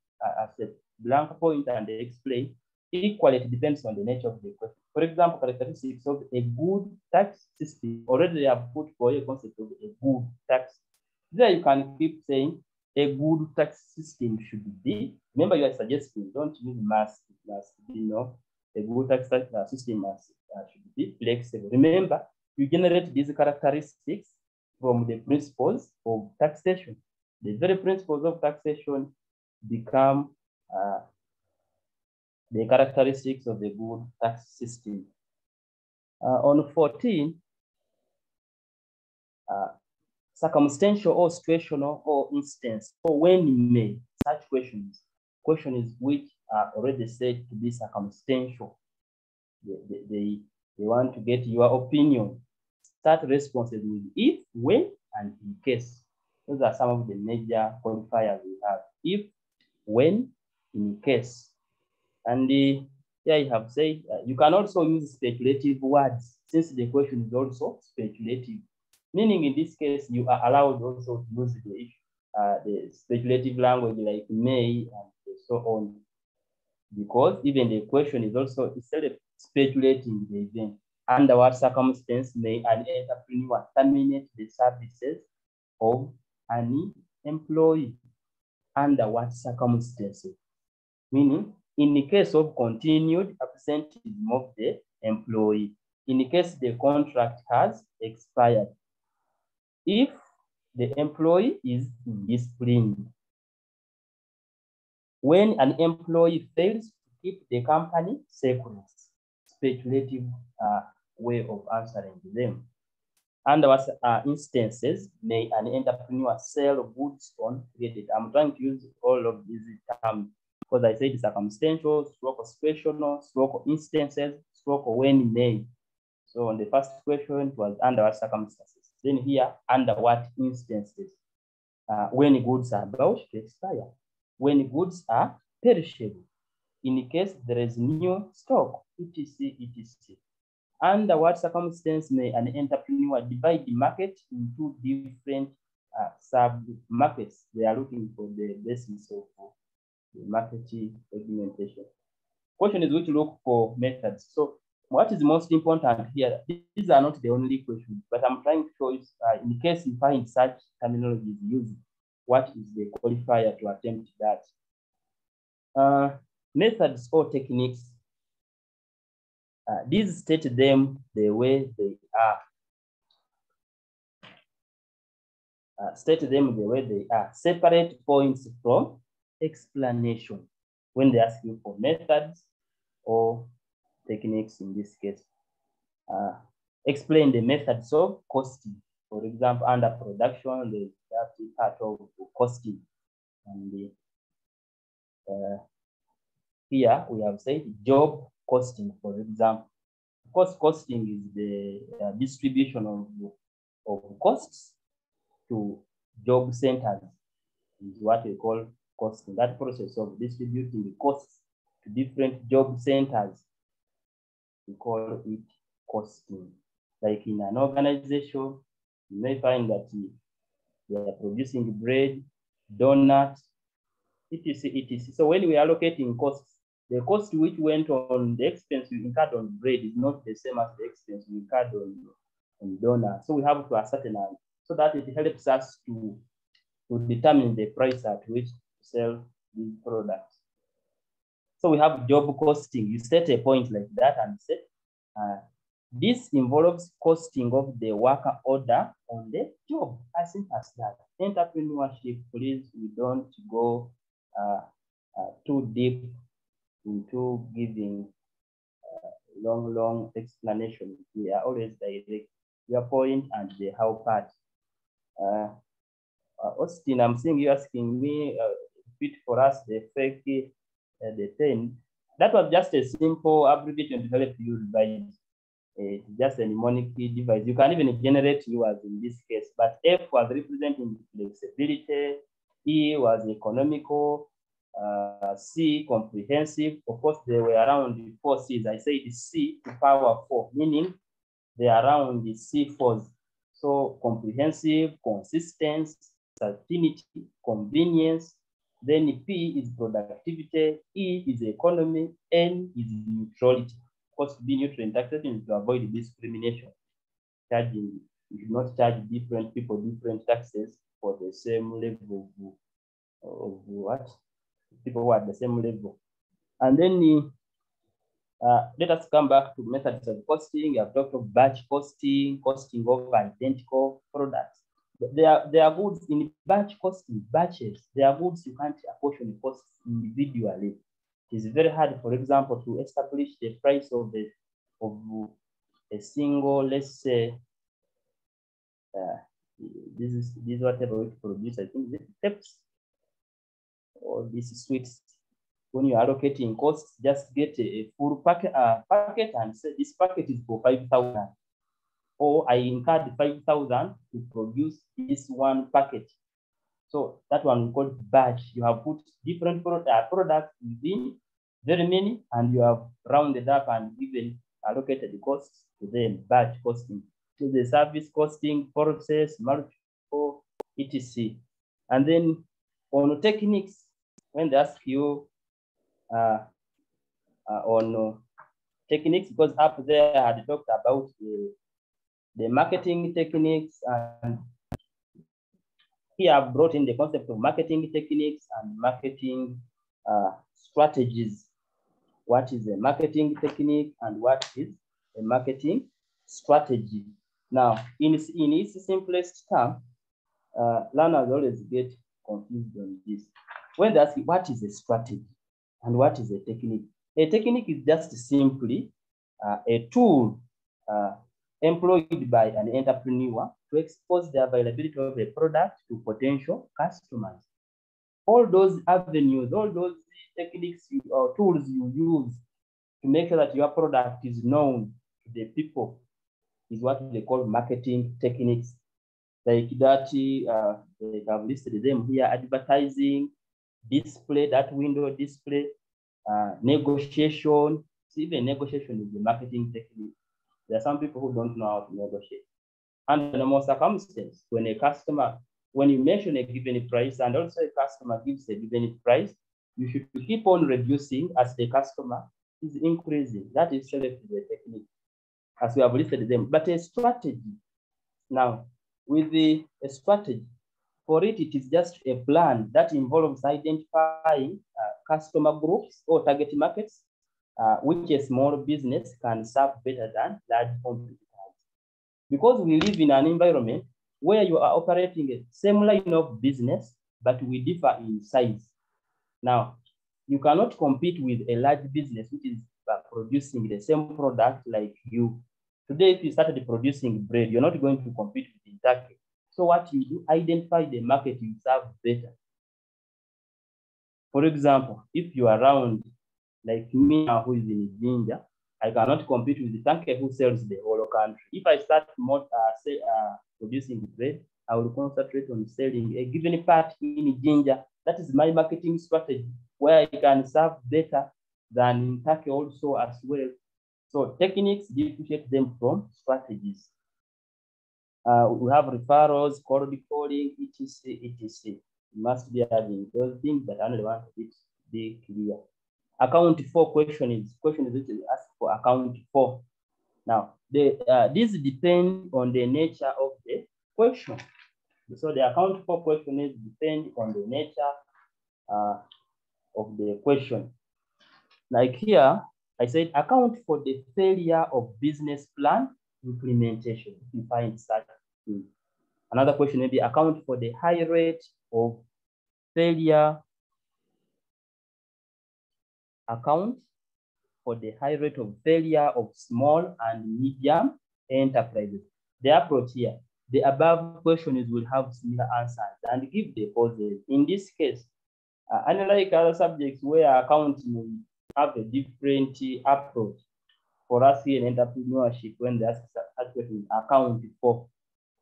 S2: as a blank point and explain. Equally, it depends on the nature of the question. For example, characteristics of a good tax system. Already, they have put for a concept of a good tax. There, you can keep saying a good tax system should be. Remember, you are suggesting don't use mass. It must be, a good tax system should be flexible. Remember, you generate these characteristics from the principles of taxation. The very principles of taxation become the characteristics of the good tax system. On 14, circumstantial or situational or instance, or when may, such questions which are already said to be circumstantial. They want to get your opinion. Start responses with if, when, and in case. Those are some of the major qualifiers we have. If, when, in case. And here I have said, you can also use speculative words since the question is also speculative. Meaning in this case, you are allowed also to use the speculative language like may and so on. Because even the question is also speculating the event. Under what circumstance may an entrepreneur terminate the services of an employee? Under what circumstances? Meaning, in the case of continued absenteeism of the employee, in the case the contract has expired, if the employee is indisciplined, when an employee fails to keep the company secret, speculative way of answering them. Under what instances may an entrepreneur sell goods on credit? I'm trying to use all of these terms because I said circumstantial, stroke situational, stroke instances, stroke when may. So on the first question, it was under what circumstances. Then here, under what instances? When goods are about to expire, when goods are perishable, in case there is new stock, etc., etc. Under what circumstance may an entrepreneur divide the market into different sub-markets? They are looking for the basis of the market segmentation. Question is which look for methods. So what is most important here? These are not the only questions, but I'm trying to show you, in case you find such terminology used, what is the qualifier to attempt that? Methods or techniques. These state them the way they are. State them the way they are. Separate points from explanation when they ask you for methods or techniques in this case. Explain the methods of costing. For example, under production, that is part of costing. And here we have said job costing, for example. Cost costing is the distribution of costs to job centers, is what we call costing. That process of distributing the costs to different job centers, we call it costing. Like in an organization, you may find that they are producing bread, donuts, etc., etc. So when we are allocating costs, the cost which went on the expense we incurred on bread is not the same as the expense we incurred on donuts. So we have to ascertain so that it helps us to determine the price at which to sell these products. So we have job costing. You set a point like that and say, this involves costing of the worker order on the job. As simple as that. Entrepreneurship, please, we don't go too deep into giving long explanation. We are always direct. Your point and the how part. Austin, I'm seeing you asking me, repeat for us the fake, the 10. That was just a simple abbreviation to help you revise. Just a mnemonic device. You can even generate yours in this case, but F was representing flexibility, E was economical, C, comprehensive. Of course, they were around the 4 C's. I said C to power 4, meaning they are around the C4s. So comprehensive, consistent, certainty, convenience. Then P is productivity, E is economy, N is neutrality. Of course, to be neutral in taxation is to avoid discrimination. Charging, you should not charge different people different taxes for the same level of what? People who are at the same level. And then let us come back to methods of costing. I've talked of batch costing, costing of identical products. There are goods in batch costing, batches. There are goods you can't apportion costs individually. It is very hard, for example, to establish the price of a single, let's say, this is whatever we produce. I think the steps or these sweets. When you are allocating costs, just get a full packet and say this packet is for 5,000, or I incurred 5,000 to produce this one packet. So that one we call batch. You have put different products within very many, and you have rounded up and even allocated the costs to them. Batch costing. So the service costing, process, multiple, etc. And then on techniques, when they ask you on techniques, because up there I had talked about the marketing techniques, and here I've brought in the concept of marketing techniques and marketing strategies. What is a marketing technique and what is a marketing strategy? Now, in its simplest term, learners always get confused on this. When they ask what is a strategy and what is a technique? A technique is just simply a tool employed by an entrepreneur to expose the availability of a product to potential customers. All those avenues, all those techniques or tools you use to make sure that your product is known to the people is what they call marketing techniques. Like that, they have listed them here: advertising, display, that window display, negotiation. So even negotiation is a marketing technique. There are some people who don't know how to negotiate. Under normal circumstances, when a customer, when you mention a given price and also a customer gives a given price, you should keep on reducing as the customer is increasing. That is a technique, as we have listed them. But a strategy, now with a strategy, for it, it is just a plan that involves identifying customer groups or target markets, which a small business can serve better than large competitors. Because we live in an environment where you are operating a same line of business, but we differ in size. Now, you cannot compete with a large business which is producing the same product like you. Today, if you started producing bread, you're not going to compete with Kentucky. So what you do, identify the market you serve better. For example, if you are around like me now, who is in Jinja, I cannot compete with the Tanke who sells the whole country. If I start more, producing bread, I will concentrate on selling a given part in Jinja. That is my marketing strategy, where I can serve better than in Tanke also as well. So techniques differentiate them from strategies. We have referrals, cold calling, etc., etc. You must be adding those things, but I only want it to be clear. Account for questions which is asked for account for. Now, these depend on the nature of the question. So the account for questions depend on the nature of the question. Like here, I said account for the failure of business plan implementation. If you find such thing. Another question may be account for the high rate of failure. Account for the high rate of failure of small and medium enterprises. The approach here, the above questions will have similar answers and give the causes. In this case, unlike other subjects where accounting will have a different approach, for us here in entrepreneurship, when they ask such questions, account for,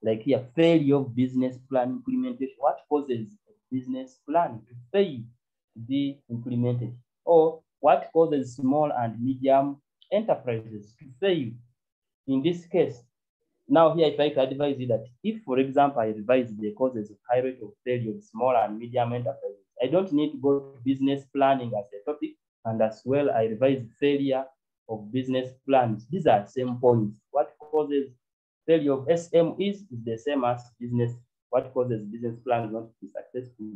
S2: like here, failure of business plan implementation. What causes a business plan to fail? to be implemented? Or what causes small and medium enterprises to fail? In this case, now here I try to advise you that if, for example, I revise the causes of high rate of failure of small and medium enterprises, I don't need to go to business planning as a topic, and as well I revise failure of business plans. These are same points. What causes failure of SM is the same as business. What causes business plans not to be successful?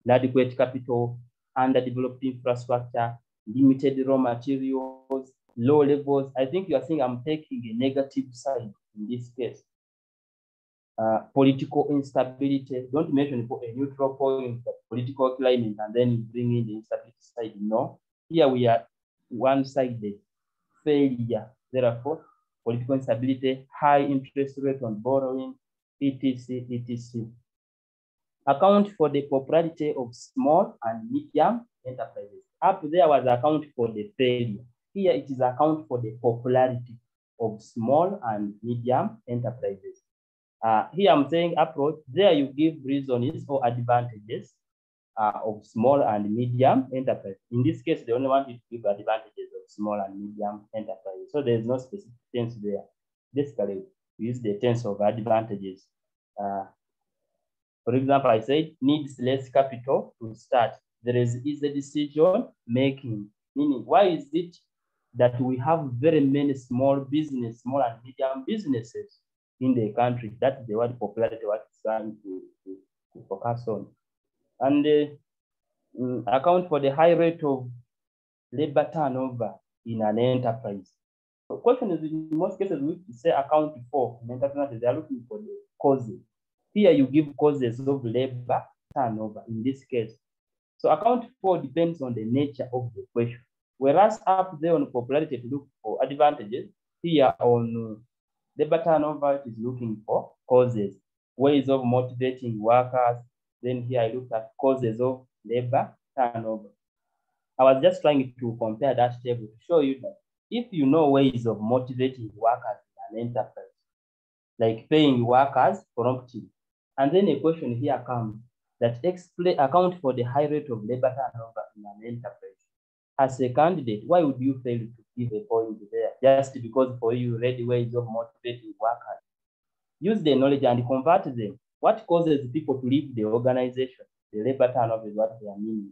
S2: Inadequate capital, underdeveloped infrastructure, limited raw materials, low levels. I think you are saying I'm taking a negative side in this case. Political instability. Don't mention a neutral point, but political climate, and then you bring in the instability side. No, here we are one-sided failure. Therefore, political instability, high interest rate on borrowing, etc., etc. Account for the popularity of small and medium enterprises. Up there was account for the failure. Here it is account for the popularity of small and medium enterprises. Here I'm saying approach. There you give reasons or advantages of small and medium enterprise. In this case, they only want you to give advantages of small and medium enterprises. So there's no specific tense there. Basically, we use the tense of advantages. For example, I said needs less capital to start. There is easy decision making. Meaning, why is it that we have very many small and medium businesses in the country? That's the word popularity, what it's trying to focus on. And account for the high rate of labor turnover in an enterprise. The question is, in most cases, we say account for an enterprise, they are looking for the causes. Here you give causes of labor turnover in this case. So account for depends on the nature of the question. Whereas up there on popularity to look for advantages, here on labor turnover it is looking for causes, ways of motivating workers. Then here I looked at causes of labor turnover. I was just trying to compare that table to show you that if you know ways of motivating workers in an enterprise, like paying workers promptly, and then a question here comes that account for the high rate of labor turnover in an enterprise. As a candidate, why would you fail to give a point there? Just because for you ready ways of motivating workers. Use the knowledge and convert them. What causes people to leave the organization? The labor turnover is what they are meaning.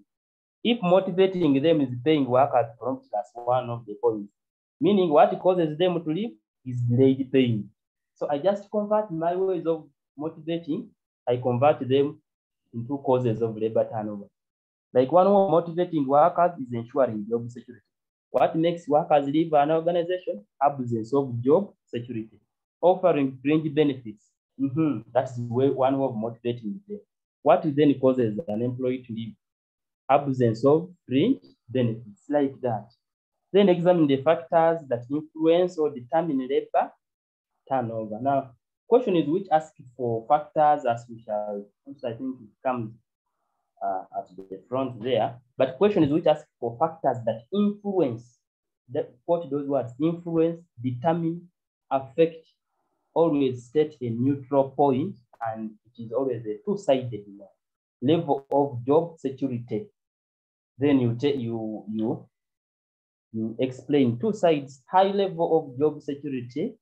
S2: If motivating them is paying workers promptly as one of the points, meaning what causes them to leave is delayed paying. So I just convert my ways of motivating, I convert them into causes of labor turnover. Like one way of motivating workers is ensuring job security. What makes workers leave an organization? Absence of job security. Offering fringe benefits. That's one way of motivating them. What then causes an employee to leave? Absence of fringe benefits, like that. Then examine the factors that influence or determine labor turnover. Now, question is which asks for factors, as we shall, I think it comes at the front there. But question is which asks for factors that influence, what those words, influence, determine, affect, always state a neutral point, and it is always a two-sided level of job security. Then you explain two sides. High level of job security,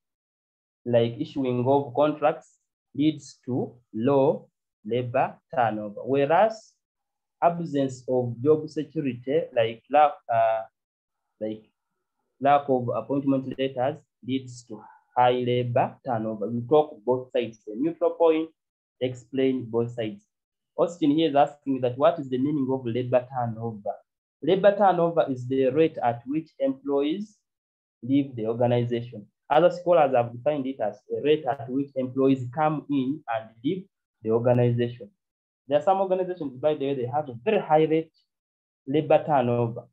S2: like issuing of contracts, leads to low labor turnover, whereas absence of job security, like lack of appointment letters, leads to high labor turnover. We talk both sides. The neutral point, explain both sides. Austin here is asking that what is the meaning of labor turnover? Labor turnover is the rate at which employees leave the organization. Other scholars have defined it as a rate at which employees come in and leave the organization. There are some organizations, by the way, they have a very high rate labor turnover.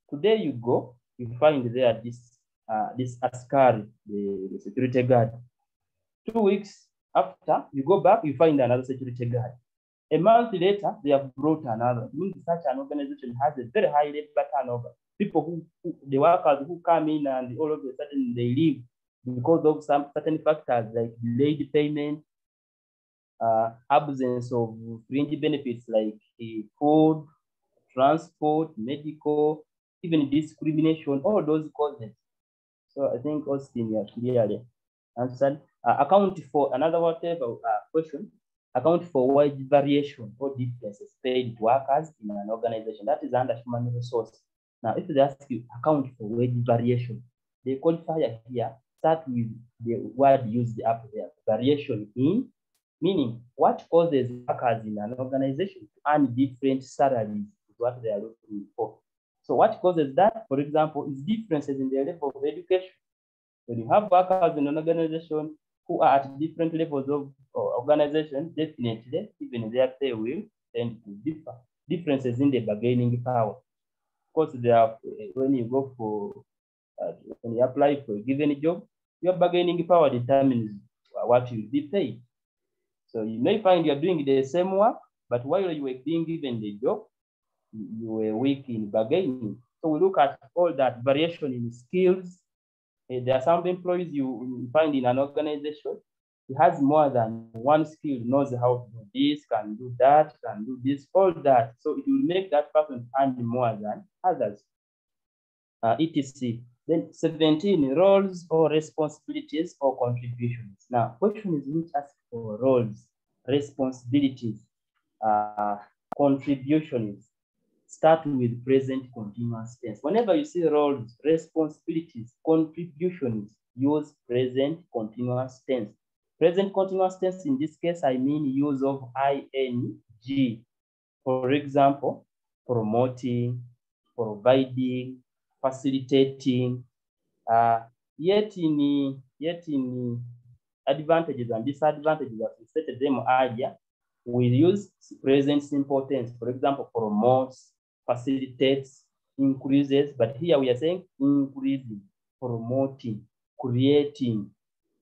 S2: Today you go, you find there this askari, the security guard. 2 weeks after, you go back, you find another security guard. A month later, they have brought another. It means such an organization has a very high labor turnover. People the workers who come in and all of a sudden they leave because of some certain factors like delayed payment, absence of fringe benefits like food, transport, medical, even discrimination, all those causes. So I think Austin, you are clearly answered. Account for another whatever question. Account for wage variation or differences paid to workers in an organization. That is under human resource. Now, if they ask you account for wage variation, the qualifier here start with the word used up there. Variation in, meaning what causes workers in an organization to earn different salaries is what they are looking for. So what causes that, for example, is differences in the level of education. When you have workers in an organization who are at different levels of organization, definitely even their pay will tend to differ. Differences in the bargaining power. Of course, there are, when you go for, when you apply for a given job, your bargaining power determines what you will be paid. So you may find you're doing the same work, but while you were being given the job, you were weak in bargaining. So we look at all that variation in skills. There are some employees you find in an organization, he has more than one skill, knows how to do this, can do that, can do this, all that. So it will make that person earn more than others. etc. Then 17, roles or responsibilities or contributions. Now, question is which ask for roles, responsibilities, contributions. Start with present continuous tense. Whenever you see roles, responsibilities, contributions, use present continuous tense. Present continuous tense, in this case, I mean use of ing. For example, promoting, providing, facilitating, yet in advantages and disadvantages, as we stated them earlier, we use present simple tense. For example, promotes, facilitates, increases, but here we are saying increasing, promoting, creating,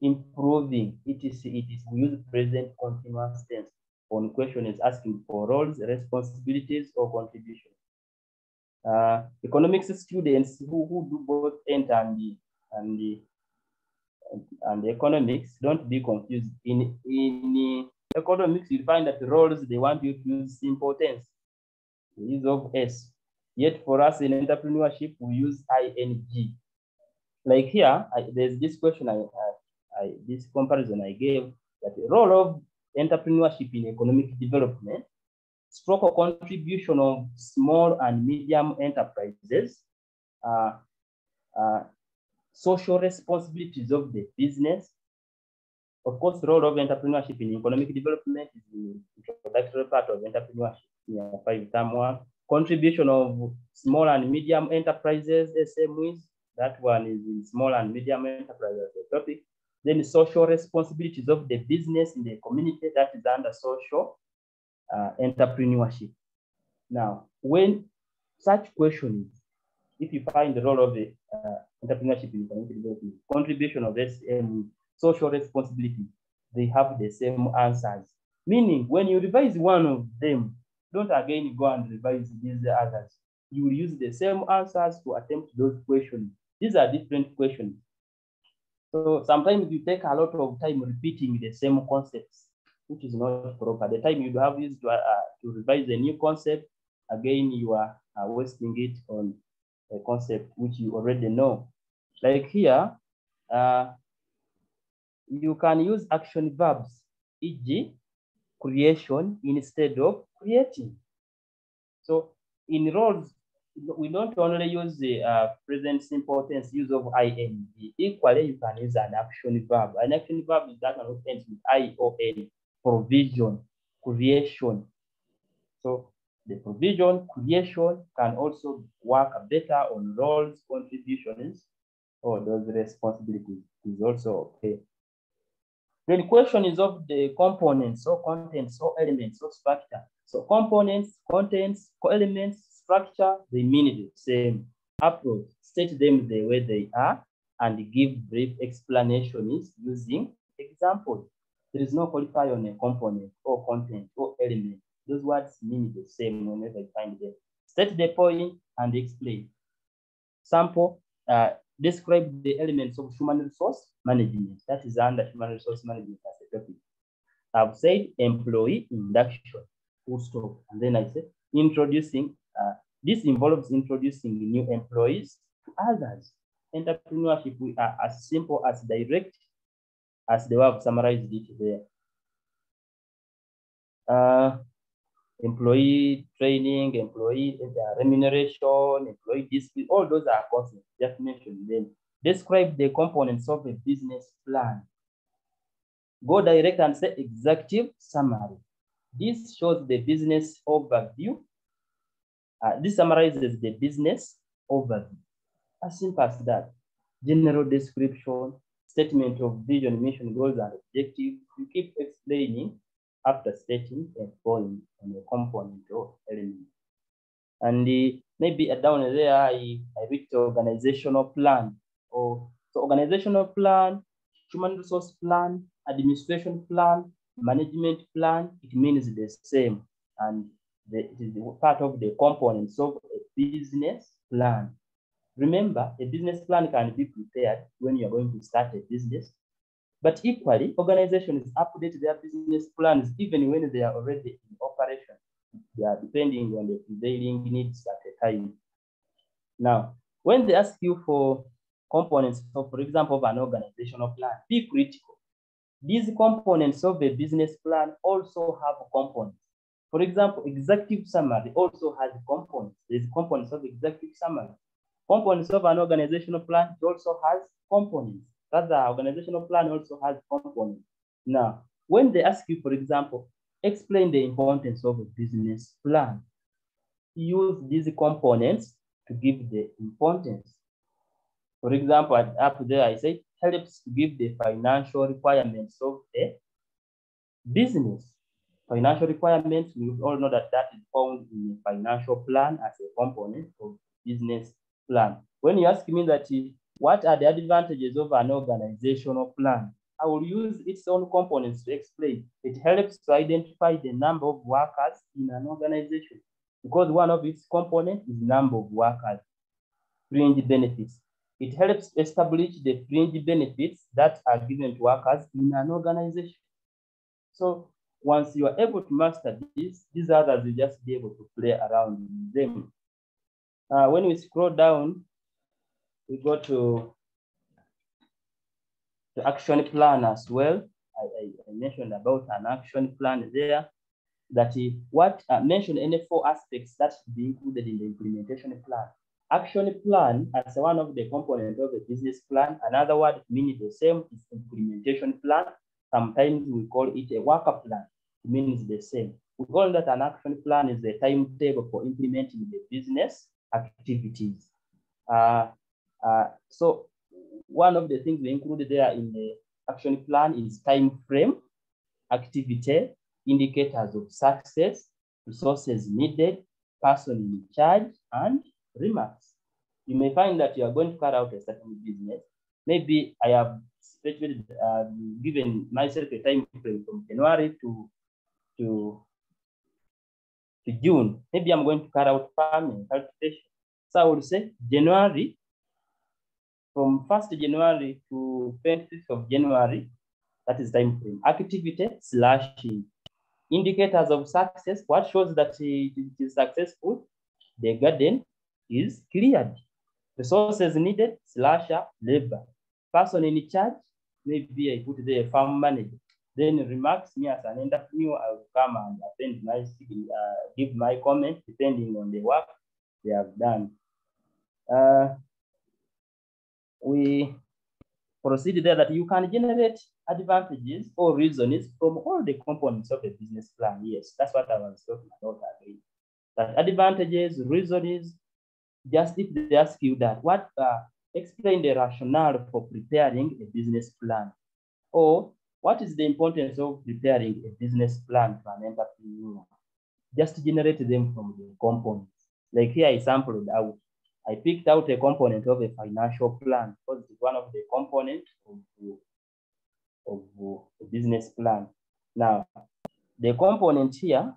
S2: improving, etc. We use present continuous tense. One question is asking for roles, responsibilities, or contributions. Economics students who do both ent and economics, don't be confused. In economics, you find that the roles they want you to use simple tense, the use of S. Yet for us in entrepreneurship, we use ing. Like here, there's this question this comparison I gave, that the role of entrepreneurship in economic development, stroke or contribution of small and medium enterprises, social responsibilities of the business. Of course, the role of entrepreneurship in economic development is the introductory part of entrepreneurship. 5-term 1. Contribution of small and medium enterprises, SMEs. That one is in small and medium enterprises, the topic. Then social responsibilities of the business in the community, that is under social entrepreneurship. Now, when such questions, if you find the role of the entrepreneurship in economic development, contribution of SME, social responsibility, they have the same answers. Meaning, when you revise one of them, don't again go and revise these others. You will use the same answers to attempt those questions. These are different questions. So sometimes you take a lot of time repeating the same concepts, which is not proper. The time you have used to revise a new concept, again, you are wasting it on a concept which you already know. Like here, you can use action verbs, e.g., creation instead of creating. So in roles, we don't only use the present simple tense use of ing. Equally, you can use an action verb. An action verb is that one ends with I or N. Provision, creation. So the provision, creation can also work better on roles, contributions, or those responsibilities is also okay. Then question is of the components or contents or elements or structure. So components, contents, elements, structure, they mean the same. Approach, state them the way they are and give brief explanations using examples. There is no qualifier on a component or content or element. Those words mean the same whenever you find them. State the point and explain. Sample, describe the elements of human resource management. That is under human resource management as a topic. I've said employee induction, full stop. And then I said introducing This involves introducing new employees to others. Entrepreneurship, we are as simple as direct as the way I've summarized it there. Employee training, employee remuneration, employee discipline, all those are courses, just mentioned them. Describe the components of a business plan. Go direct and say executive summary. This shows the business overview. This summarizes the business overview. As simple as that. General description, statement of vision, mission, goals, and objectives. You keep explaining after stating and going on a component or element. And maybe down there, I read the organizational plan. So organizational plan, human resource plan, administration plan, management plan, it means the same. And it is part of the components of a business plan. Remember, a business plan can be prepared when you're going to start a business, but equally, organizations update their business plans even when they are already in operation. They are depending on the prevailing needs at a time. Now, when they ask you for components, so for example, of an organizational plan, be critical. These components of a business plan also have components. For example, executive summary also has components. There's components of executive summary. Components of an organizational plan, it also has components. Rather, organizational plan also has components. Now, when they ask you, for example, explain the importance of a business plan, use these components to give the importance. For example, up there, I say, helps to give the financial requirements of a business. Financial requirements, we all know that that is found in a financial plan as a component of business plan. When you ask me that, what are the advantages of an organizational plan? I will use its own components to explain. It helps to identify the number of workers in an organization because one of its components is number of workers. Fringe benefits. It helps establish the fringe benefits that are given to workers in an organization. So once you are able to master this, these others will just be able to play around with them. When we scroll down, we go to the action plan as well. I mentioned about an action plan there. That is what mentioned any 4 aspects that should be included in the implementation plan. Action plan as one of the components of the business plan. Another word meaning the same is implementation plan. Sometimes we call it a worker plan. It means the same. We call that an action plan is the timetable for implementing the business activities. So one of the things we included there in the action plan is time frame, activity, indicators of success, resources needed, person in charge, and remarks. You may find that you are going to carry out a certain business. Maybe I have given myself a time frame from January to June. Maybe I'm going to carry out farming, cultivation. So I would say January, from 1st January to 25th of January, that is time frame. Activity slashing. Indicators of success, what shows that it is successful? The garden is cleared. Resources needed, slasher, labor. Person in charge, maybe I put there farm manager. Then remarks, me as an entrepreneur, I will come and append my, give my comment depending on the work they have done. We proceed there that you can generate advantages or reasons from all the components of a business plan. Yes, that's what I was talking about again. That advantages, reasons, just if they ask you that, what explain the rationale for preparing a business plan, or what is the importance of preparing a business plan for an entrepreneur? Just generate them from the components. Like here I sampled out. I picked out a component of a financial plan because it's one of the components of a business plan. Now, the component here,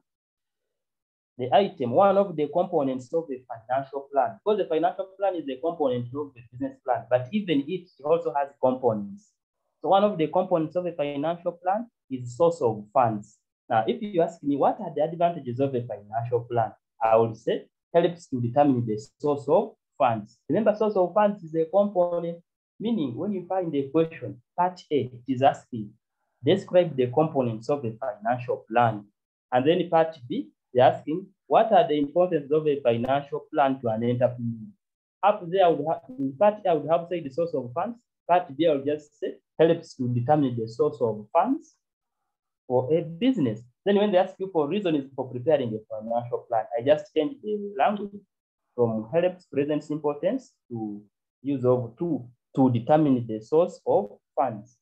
S2: the item, one of the components of a financial plan, because the financial plan is a component of the business plan, but even it also has components. So one of the components of a financial plan is source of funds. Now, if you ask me, what are the advantages of a financial plan? I would say helps to determine the source of funds. Remember, source of funds is a component, meaning when you find a question, part A, it is asking, describe the components of a financial plan. And then part B, they're asking, what are the importance of a financial plan to an entrepreneur? Up there, in part A, I would have said the source of funds. Part B, I would just say, helps to determine the source of funds for a business. Then when they ask you for reasons for preparing a financial plan, I just change the language from helps present simple tense to use of to determine the source of funds.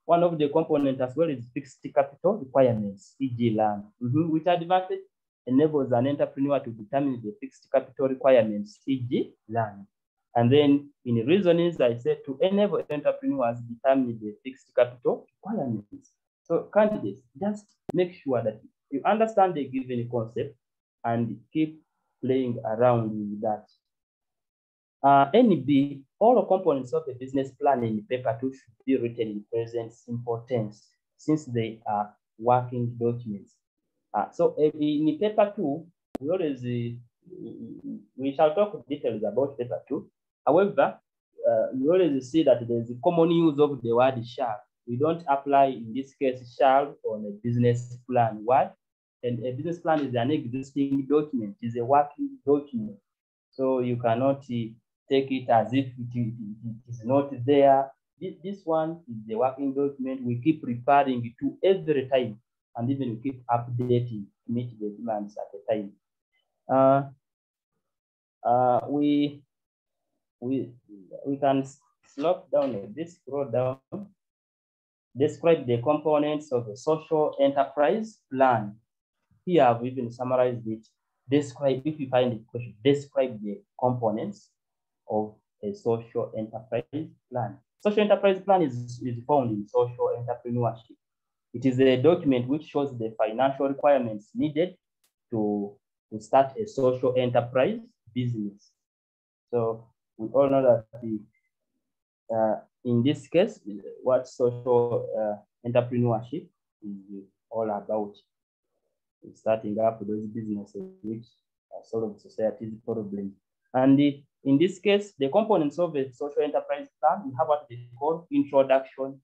S2: One of the components as well is fixed capital requirements, e.g. land, which advantage enables an entrepreneur to determine the fixed capital requirements, e.g. land. And then in the reasonings, I said to enable entrepreneurs determine the fixed capital requirements. So candidates, just make sure that you understand the given concept and keep playing around with that. NB, all components of the business plan in paper 2 should be written in present simple tense since they are working documents. So in paper 2, we shall talk details about paper 2. However, you always see that there's a common use of the word shall. We don't apply, in this case, shall on a business plan. Why? And a business plan is an existing document, is a working document. So you cannot take it as if it is not there. This one is the working document. We keep referring to every time, and even we keep updating to meet the demands at the time. We can slope down a bit, scroll down. Describe the components of a social enterprise plan. Here I've even summarized it. Describe, if you find a question, describe the components of a social enterprise plan. Social enterprise plan is found in social entrepreneurship. It is a document which shows the financial requirements needed to start a social enterprise business. So we all know that in this case, what social entrepreneurship is all about. It's starting up those businesses which solve society's problems. And in this case, the components of a social enterprise plan, we have what they call introduction,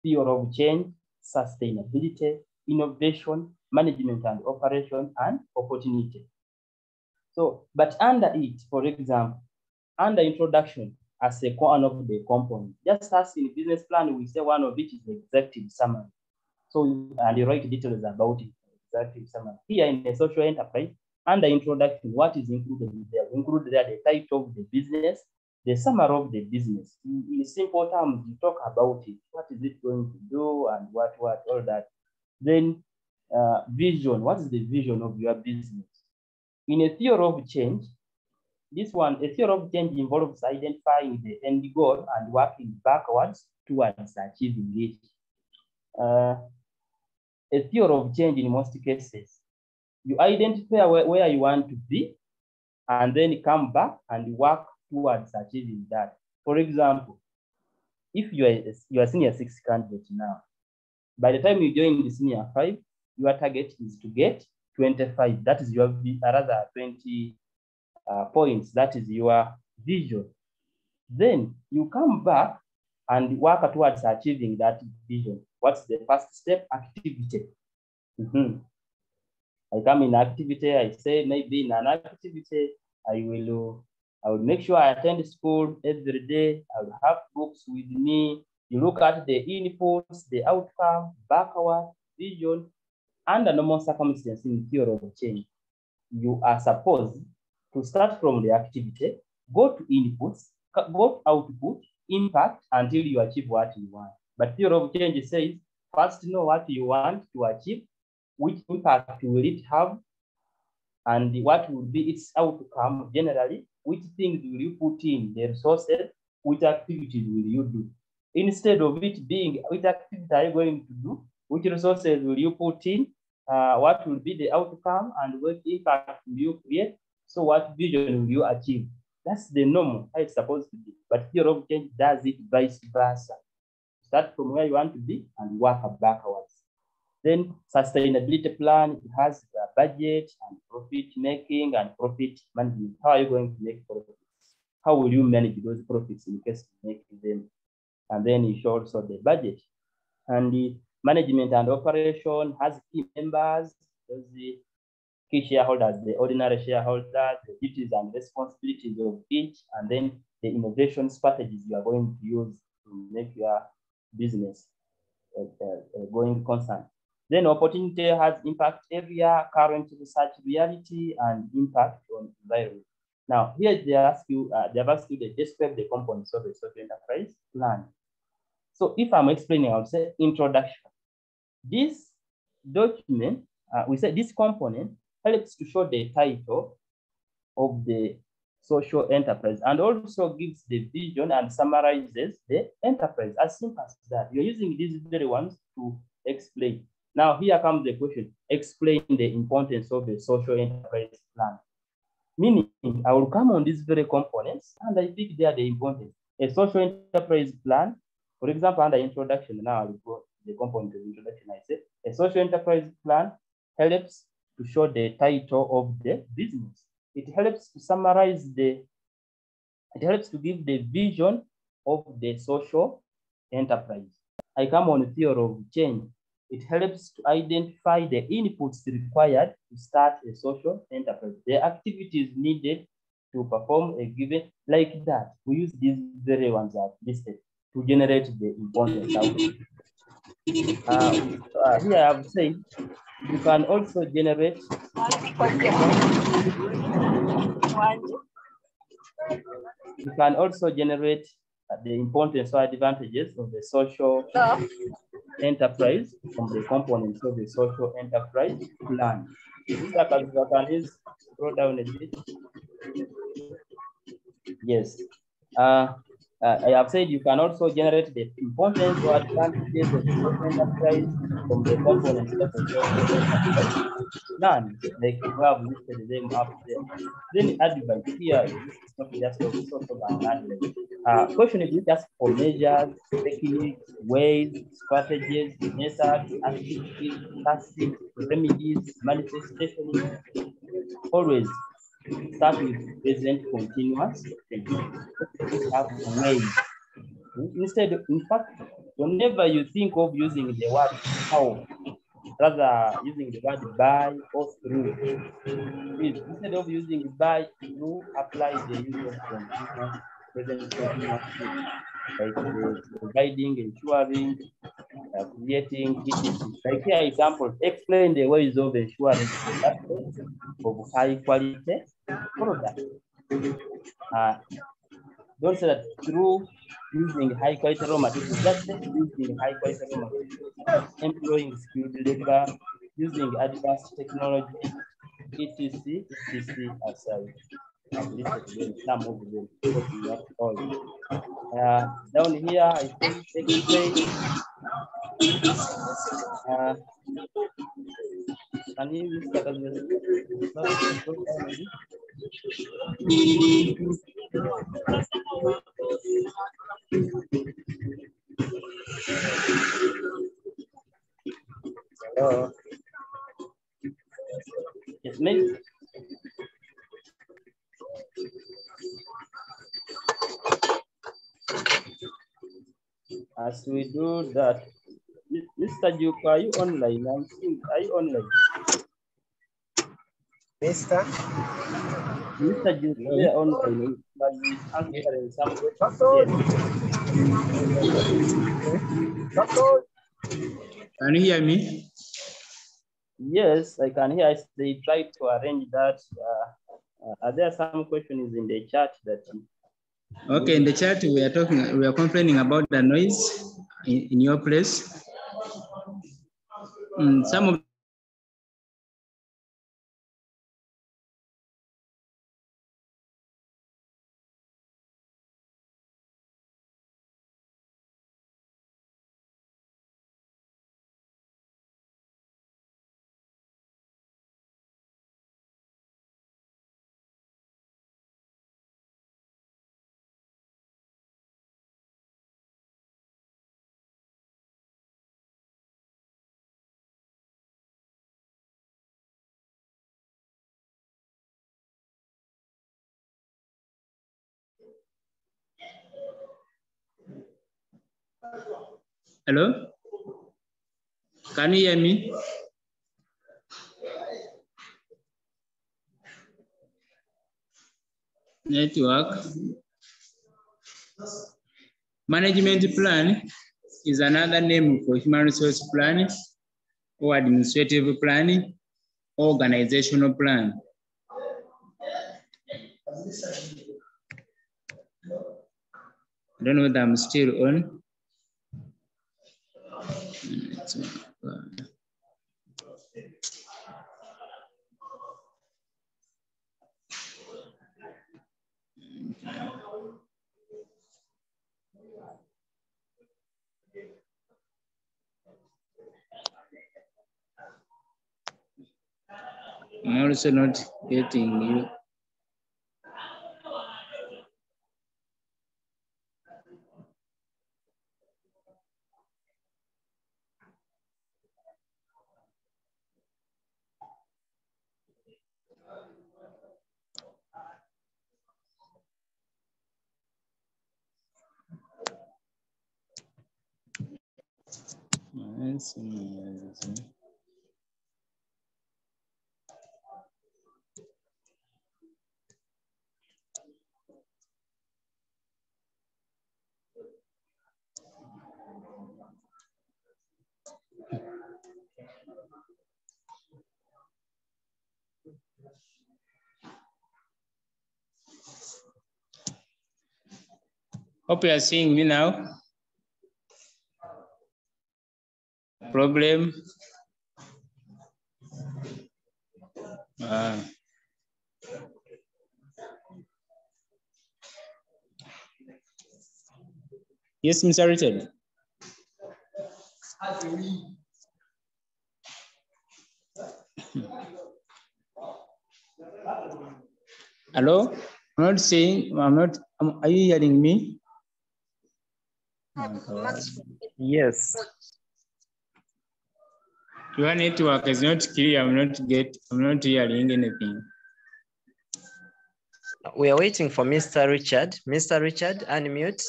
S2: theory of change, sustainability, innovation, management and operation, and opportunity. So, but under it, for example, under introduction, as a one of the components, just as in business plan, we say one of it is the executive summary. So, and you write details about it, executive summary. Here in the social enterprise, under introduction, what is included there? We include there the title of the business, the summary of the business. In simple terms, you talk about it. What is it going to do and what, all that. Then vision, what is the vision of your business? In a theory of change, this one, a theory of change involves identifying the end goal and working backwards towards achieving it. A theory of change in most cases, you identify where you want to be and then come back and work towards achieving that. For example, if you are a senior 6 candidate now, by the time you join the senior 5, your target is to get 25. That is your, rather 20 points. That is your vision. Then you come back and work towards achieving that vision. What's the first step? Activity. I come in activity. I say maybe in an activity, I will make sure I attend school every day. I will have books with me. You look at the inputs, the outcome, backward, vision, under normal circumstances in theory of change. You are supposed to start from the activity, go to inputs, go to output, impact until you achieve what you want. But theory of change says, first know what you want to achieve, which impact will it have, and what will be its outcome generally, which things will you put in, the resources, which activities will you do. Instead of it being, which activities are you going to do, which resources will you put in, what will be the outcome, and what impact will you create, so what vision will you achieve. That's the normal, how it's supposed to be. But theory of change does it vice versa. Start from where you want to be and work backwards. Then sustainability plan, it has a budget and profit making and profit management. How are you going to make profits? How will you manage those profits in case you make them? And then you show also the budget. And the management and operation has key members, those the key shareholders, the ordinary shareholders, the duties and responsibilities of each, and then the innovation strategies you are going to use to make your business going concern. Then opportunity has impact area, current research reality, and impact on environment. Now, here they have asked you to describe the components of a social enterprise plan. So if I'm explaining, I'll say introduction. This document, we say this component helps to show the title of the social enterprise and also gives the vision and summarizes the enterprise. As simple as that. You're using these very ones to explain. Now, here comes the question. Explain the importance of the social enterprise plan. Meaning, I will come on these very components and I think they are the importance. A social enterprise plan, for example, under introduction, now I'll go to the component of introduction. I say a social enterprise plan helps to show the title of the business. It helps to summarize it helps to give the vision of the social enterprise. I come on the theory of change. It helps to identify the inputs required to start a social enterprise, the activities needed to perform a given, like that. We use these very ones that listed to generate the important output. Here I have said you can also generate the importance or advantages of the social enterprise from the components of the social enterprise plan. Mr. Kazuka, can you scroll down a bit? Yes. I have said you can also generate the importance or advantages of the social enterprise from the components of the social enterprise plan. Like we have listed them up there. Then advice here is not just of sort of an advice. Question is just for measures, techniques, ways, strategies, methods, activities, tactics, remedies, manifestations. Always start with present continuous tense. Have ways. Instead, in fact, whenever you think of using the word how, rather using the word by or through, please, instead of using by, through, apply the use of continuous, present continuous tense, like providing, ensuring, creating, etc. Like here example, explain the ways of ensuring production of high quality product. Don't say that through using high quality raw materials, just say using high quality raw materials, employing skilled labor, using advanced technology, etc., etc. aside. I've listed them, some of them, because not all. Down here, I think explain. Can you start as Hello. Yes, maybe. As we do that, Mr. Duke, are you online? Are you online?
S3: Mr.
S2: Duke, they are online. But we answering some questions.
S3: Can you hear me?
S2: Yes, I can hear. They tried to arrange that. Are there some questions in the chat that?
S3: Okay, in the chat we are complaining about the noise in your place. Some of Hello? Can you hear me? Network. Management plan is another name for human resource plan or administrative plan, organizational plan. I don't know whether I'm still on. I'm also not getting you. Hope you are seeing me now. Problem. Yes, Mr. Richard. Hello? I'm not saying, are you hearing me?
S1: Yes.
S3: Your network is not clear. I'm not hearing anything.
S1: We are waiting for Mr. Richard. Mr. Richard, unmute.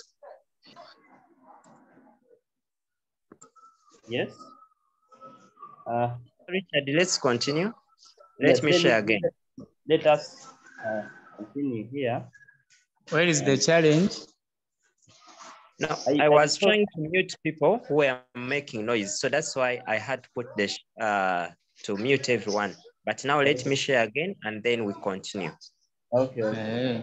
S2: Yes.
S1: Richard, let's continue. Let me share again.
S2: Let us continue here.
S3: Where is the challenge?
S1: No, I was trying to mute people who were making noise. So that's why I had to put the to mute everyone. But now let me share again and then we continue.
S2: Okay.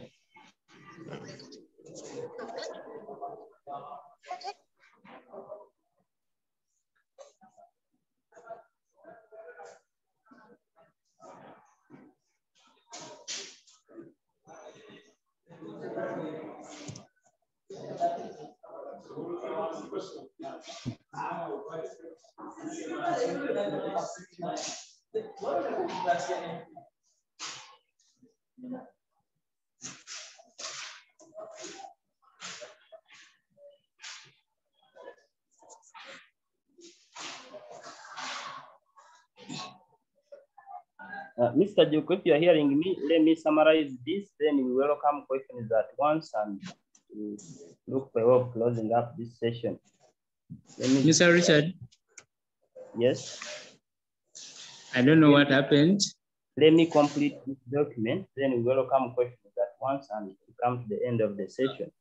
S2: Mr. Duke, if you are hearing me, let me summarize this, then we welcome questions at once and look for a way of closing up this session.
S3: Mr. Richard?
S2: Yes?
S3: I don't know what happened.
S2: Let me complete this document, then we welcome questions at once and come to the end of the session.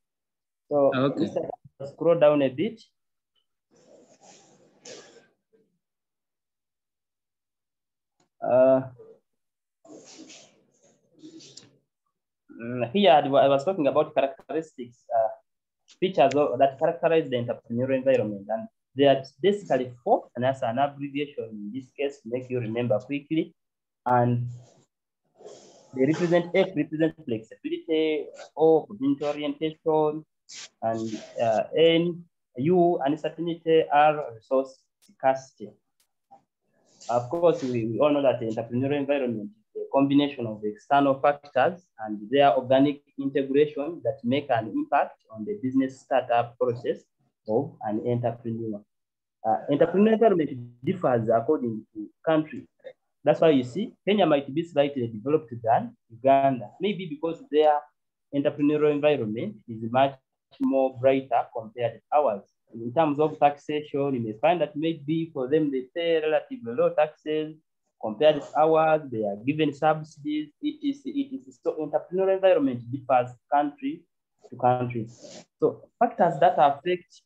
S2: So,
S3: okay.
S2: Mr. Scroll down a bit. Here I was talking about characteristics, features that characterize the entrepreneurial environment, and they are basically 4, and that's an abbreviation in this case to make you remember quickly. And they represent F represents flexibility, O community orientation, and N, U uncertainty, R resource scarcity. Of course, we all know that the entrepreneurial environment is a combination of external factors and their organic integration that make an impact on the business startup process of an entrepreneur. Entrepreneurial environment differs according to country. That's why you see Kenya might be slightly developed than Uganda, maybe because their entrepreneurial environment is much more brighter compared to ours. In terms of taxation, you may find that maybe for them, they pay relatively low taxes compared to ours, they are given subsidies, etc. So entrepreneurial environment differs country to country. So factors that affect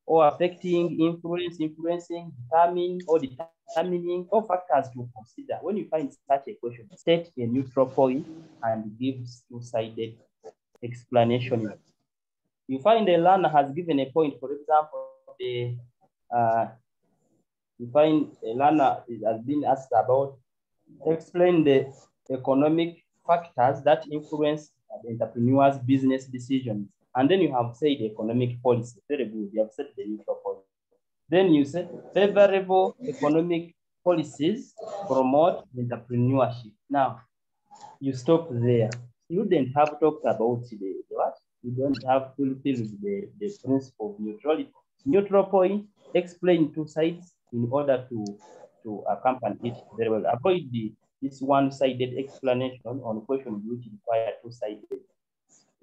S2: or affecting, influencing, determining, all factors to consider. When you find such a question, state a neutral point and give two-sided explanation. You find a learner has given a point, for example, you find a learner has been asked about explain the economic factors that influence the entrepreneur's business decisions. And then you have said economic policy. Very good. You have said the neutral point. Then you say favorable economic policies promote entrepreneurship. Now, you stop there. You didn't have talked about the what? You don't have fulfilled the principle of neutrality. Neutral point, explain two sides in order to accompany it very well. Avoid this one-sided explanation on questions which require two-sided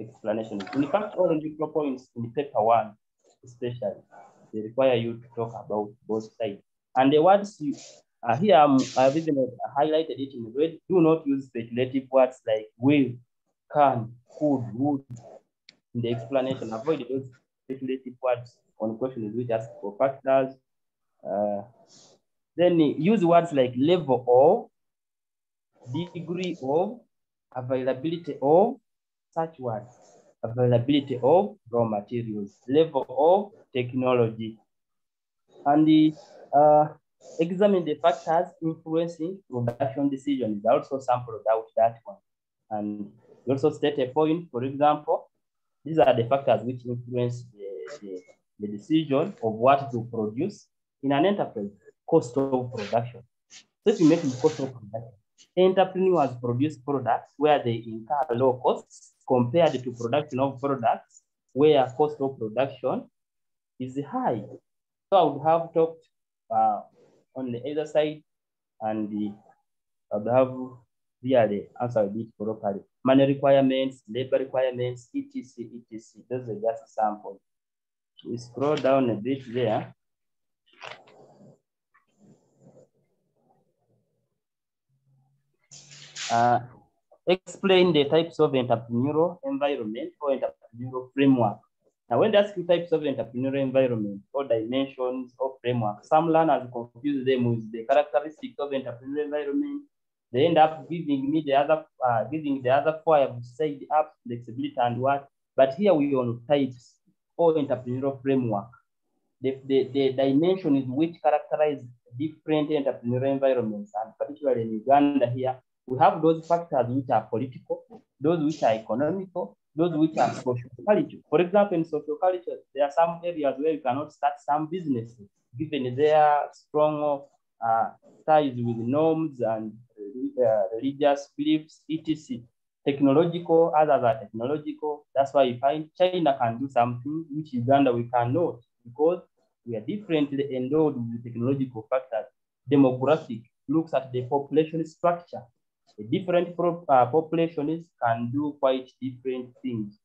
S2: explanation. In fact, all neutral points in paper one, especially, they require you to talk about both sides. And the words you here, I've even highlighted it in red. Do not use speculative words like will, can, could, would in the explanation. Avoid those speculative words on questions which ask for factors. Then use words like level of, degree of, availability of, such words. Availability of raw materials, level of technology. And the examine the factors influencing production decisions. I also sampled out that one. And you also state a point, for example, these are the factors which influence the decision of what to produce in an enterprise. Cost of production. So if you make the cost of production, entrepreneurs produce products where they incur low costs compared to production of products where cost of production is high. So I would have talked on the other side, and I would have really answered it properly. Money requirements, labor requirements, etc., etc. Those are just samples. We scroll down a bit there. Explain the types of entrepreneurial environment or entrepreneurial framework. Now, when they ask you types of entrepreneurial environment or dimensions or framework, some learners confuse them with the characteristics of entrepreneurial environment. They end up giving me the other, four I have said up, flexibility and what. But here we on types or entrepreneurial framework. The dimensions which characterize different entrepreneurial environments, and particularly in Uganda here, we have those factors which are political, those which are economical, those which are social culture. For example, in social culture, there are some areas where you cannot start some businesses, given their strong ties with norms and religious beliefs, etc. Technological, others are technological. That's why you find China can do something which Uganda we cannot, because we are differently endowed with technological factors. Demographic looks at the population structure. The different populations can do quite different things,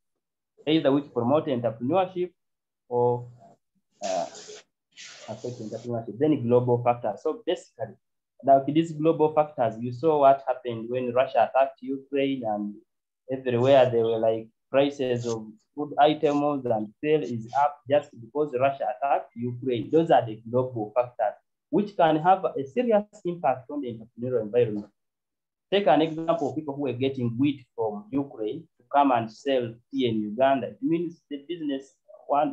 S2: either which promote entrepreneurship or affect entrepreneurship. Then global factors. So basically, now these global factors, you saw what happened when Russia attacked Ukraine, and everywhere they were like prices of food items and fuel is up just because Russia attacked Ukraine. Those are the global factors which can have a serious impact on the entrepreneurial environment. Take an example of people who are getting wheat from Ukraine to come and sell here in Uganda. It means the business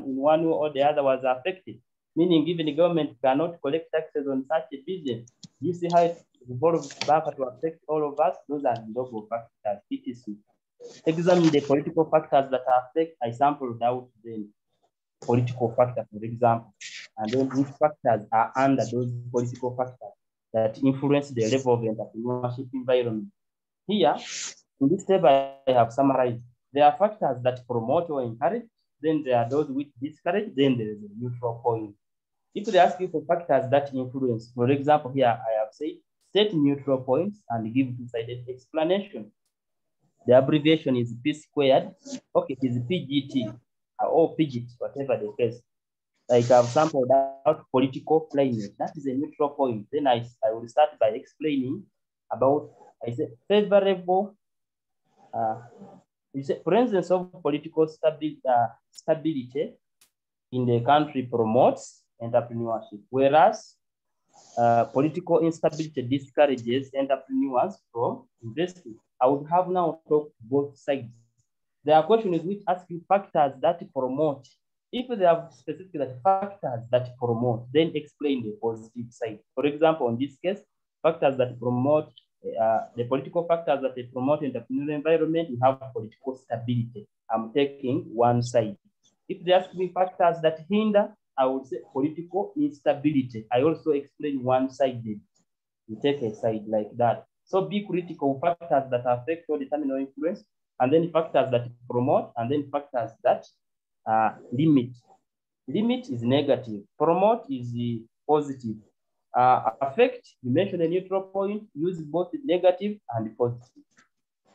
S2: in one way or the other was affected, meaning even the government cannot collect taxes on such a business. You see how it evolves back to affect all of us? Those are global factors, etc. Examine the political factors that affect. I sampled out the political factors, for example, and then which factors are under those political factors that influence the level of entrepreneurship environment. Here, in this table, I have summarized. There are factors that promote or encourage, then there are those which discourage, then there is a neutral point. If they ask you for factors that influence, for example, here I have said, set neutral points and give two-sided explanation. The abbreviation is P squared. Okay, it is PGT or PGT, whatever the case. Like I've sampled out political climate. That is a neutral point. Then I will start by explaining about, I say, favorable, presence of political stability in the country promotes entrepreneurship, whereas political instability discourages entrepreneurs from investing. I would have now talked both sides. There are questions which ask you factors that promote. If they have specific factors that promote, then explain the positive side. For example, in this case, factors that promote, the political factors that they promote entrepreneurial environment, we have political stability. I'm taking one side. If they ask me factors that hinder, I would say political instability. I also explain one-sided. You take a side like that. So be critical factors that affect or determine or influence, and then factors that promote, and then factors that limit. Limit is negative. Promote is the positive. Affect, you mentioned a neutral point, use both negative and positive.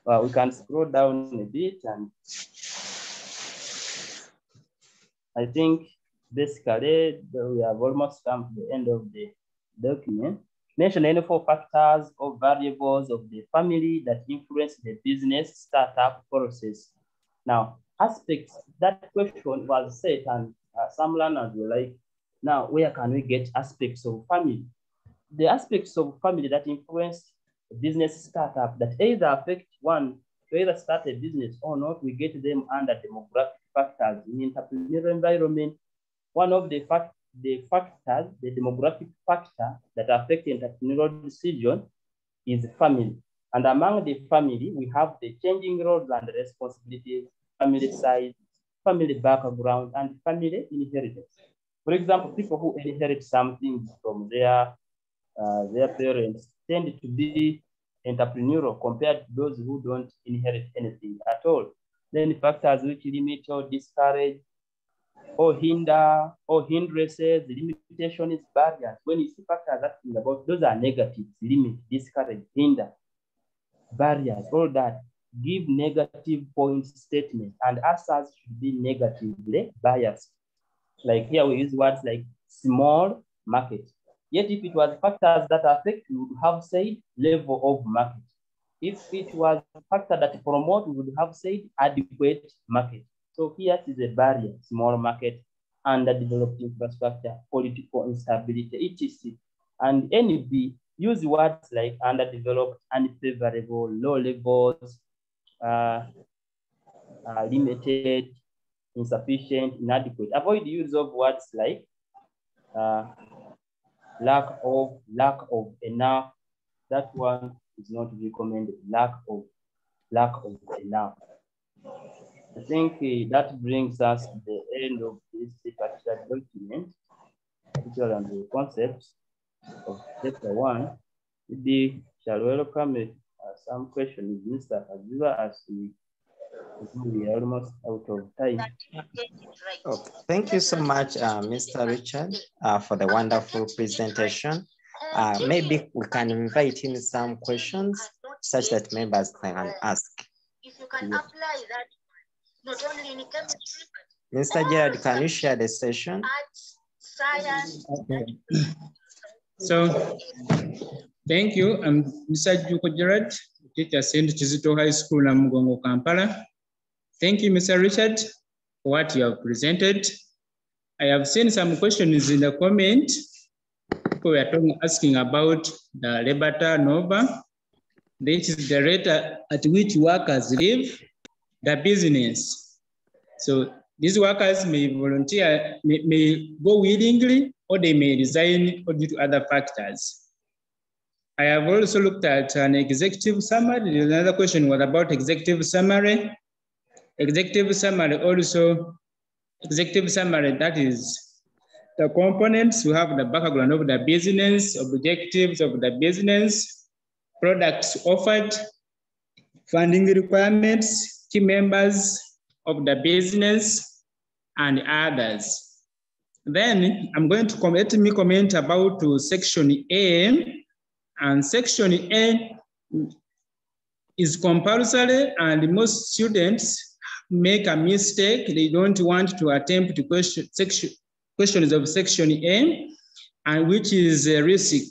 S2: We can scroll down a bit, and I think basically we have almost come to the end of the document. Mention any 4 factors or variables of the family that influence the business startup process. Now, aspects, that question was set, and some learners were like, now where can we get aspects of family? The aspects of family that influence a business startup that either affect one to either start a business or not, we get them under demographic factors in entrepreneurial environment. One of the factors, the demographic factor that affect entrepreneurial decision is family. And among the family, we have the changing roles and responsibilities, family size, family background, and family inheritance. For example, people who inherit something from their parents tend to be entrepreneurial compared to those who don't inherit anything at all. Then factors which limit or discourage or hinder or hindrances, limitation is barriers. When you see factors asking about, those are negatives: limit, discourage, hinder, barriers, all that. Give negative point statement, and answers should be negatively biased. Like here we use words like small market. Yet if it was factors that affect, we would have said level of market. If it was a factor that promote, we would have said adequate market. So here is a barrier: small market, underdeveloped infrastructure, political instability, etc. And NB, use words like underdeveloped, unfavorable, low levels, limited, insufficient, inadequate. Avoid the use of words like lack of enough. That one is not recommended. Lack of enough. I think that brings us to the end of this particular document, particularly on the concepts of chapter 1. We shall welcome some questions, Mr. Aziza, as we are almost out of time.
S1: Okay. Thank you so much, Mr. Richard, for the wonderful presentation. Maybe we can invite in some questions such that members can ask.
S4: If you can apply that, not only in chemistry,
S1: Mr. Gerard, can you share the session?
S4: Arts, science.
S3: Okay. So, thank you. I'm Mr. Juko Gerard, teacher St. Kizito High School, Namugongo, Kampala. Thank you, Mr. Richard, for what you have presented. I have seen some questions in the comment. People were asking about the labor turnover. This is the rate at which workers leave the business. So these workers may volunteer, may go willingly, or they may resign due to other factors. I have also looked at an executive summary. Another question was about executive summary. Executive summary also, executive summary, that is the components. We have the background of the business, objectives of the business, products offered, funding requirements, key members of the business, and others. Then I'm going to comment about section A, and section A is compulsory, and most students make a mistake. They don't want to attempt question questions of section A, and which is risk.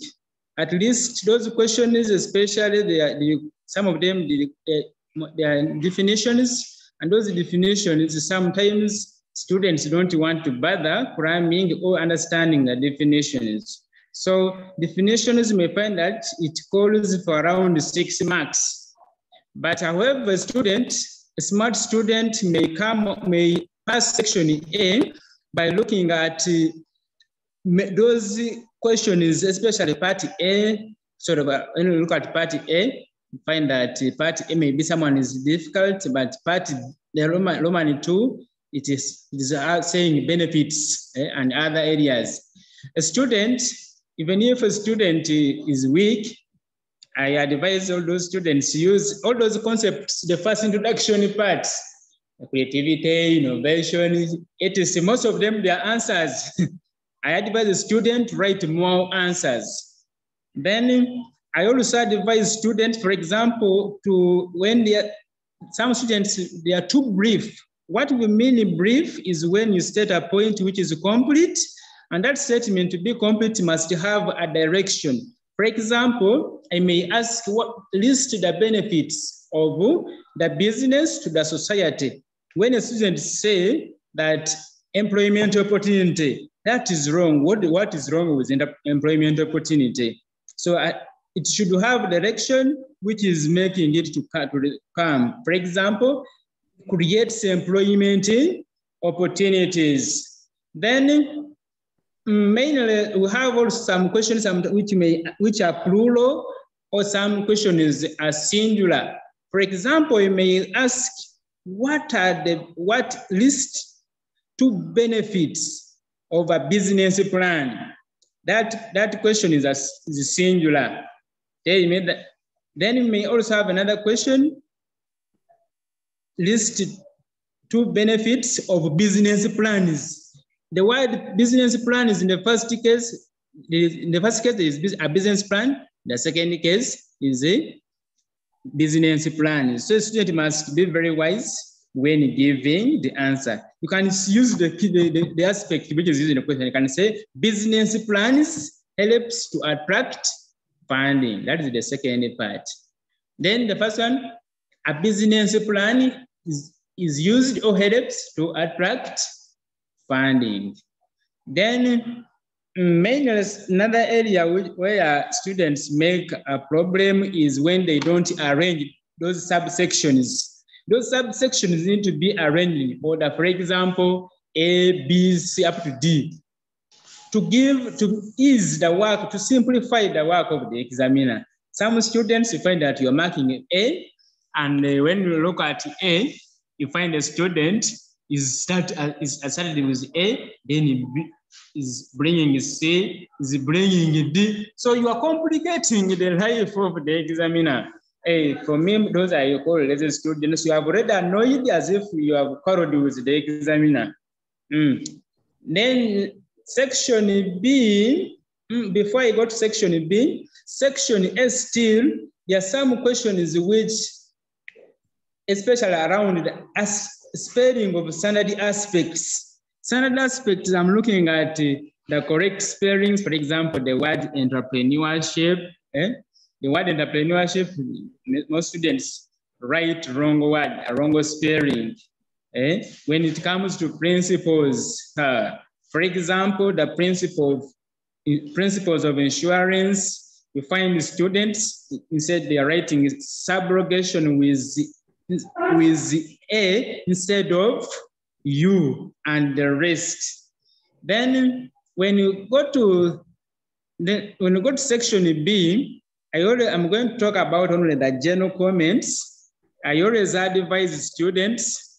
S3: At least those questions, especially some of them, they are definitions, and those definitions sometimes students don't want to bother cramming or understanding the definitions. So definitions may find that it calls for around 6 marks. But however, a smart student may pass section A by looking at those questions, especially part A. When you look at part A, you find that part A maybe someone is difficult, but the Roman 2, it is saying benefits and other areas. A student, even if a student is weak, I advise all those students use all those concepts, the first introduction parts, creativity, innovation, most of them, their answers. I advise the student write more answers. Then I also advise students, for example, some students, they are too brief. What we mean brief is when you state a point which is complete, and that statement to be complete must have a direction. For example, I may ask list the benefits of the business to the society. When a student say that employment opportunity, that is wrong. What is wrong with employment opportunity? So it should have direction which is making it to come. For example, creates employment opportunities. Then mainly we have also some questions which are plural, or some questions are singular. For example, you may ask, what list 2 benefits of a business plan? That question is singular. Then you may also have another question, list 2 benefits of business plans. The word business plan is in the first case. In the first case, there is a business plan. The second case is a business plan. So a student must be very wise when giving the answer. You can use the aspect which is used in the question. You can say business plans helps to attract funding. That is the second part. Then the first one, a business plan is used or helps to attract funding. Then mainly another area where students make a problem is when they don't arrange those subsections. Those subsections need to be arranged in order. For example, A, B, C, up to D. To ease the work, to simplify the work of the examiner. Some students, you find that you're marking A, and when you look at A, you find the student is started with A, then is bringing C, is bringing D. So you are complicating the life of the examiner. Hey, for me, those are you call lazy students. You have already annoyed as if you have quarreled with the examiner. Then section B, before I go to section B, section A still, there are some questions which, especially around the spelling of standard aspects. Standard aspects, I'm looking at the correct spellings. For example, the word entrepreneurship. The word entrepreneurship, most students write wrong word, a wrong spelling. When it comes to principles, for example, the principles of insurance, you find students, instead they are writing subrogation with A instead of U and the rest. Then when you go to section B, I'm going to talk about only the general comments. I always advise students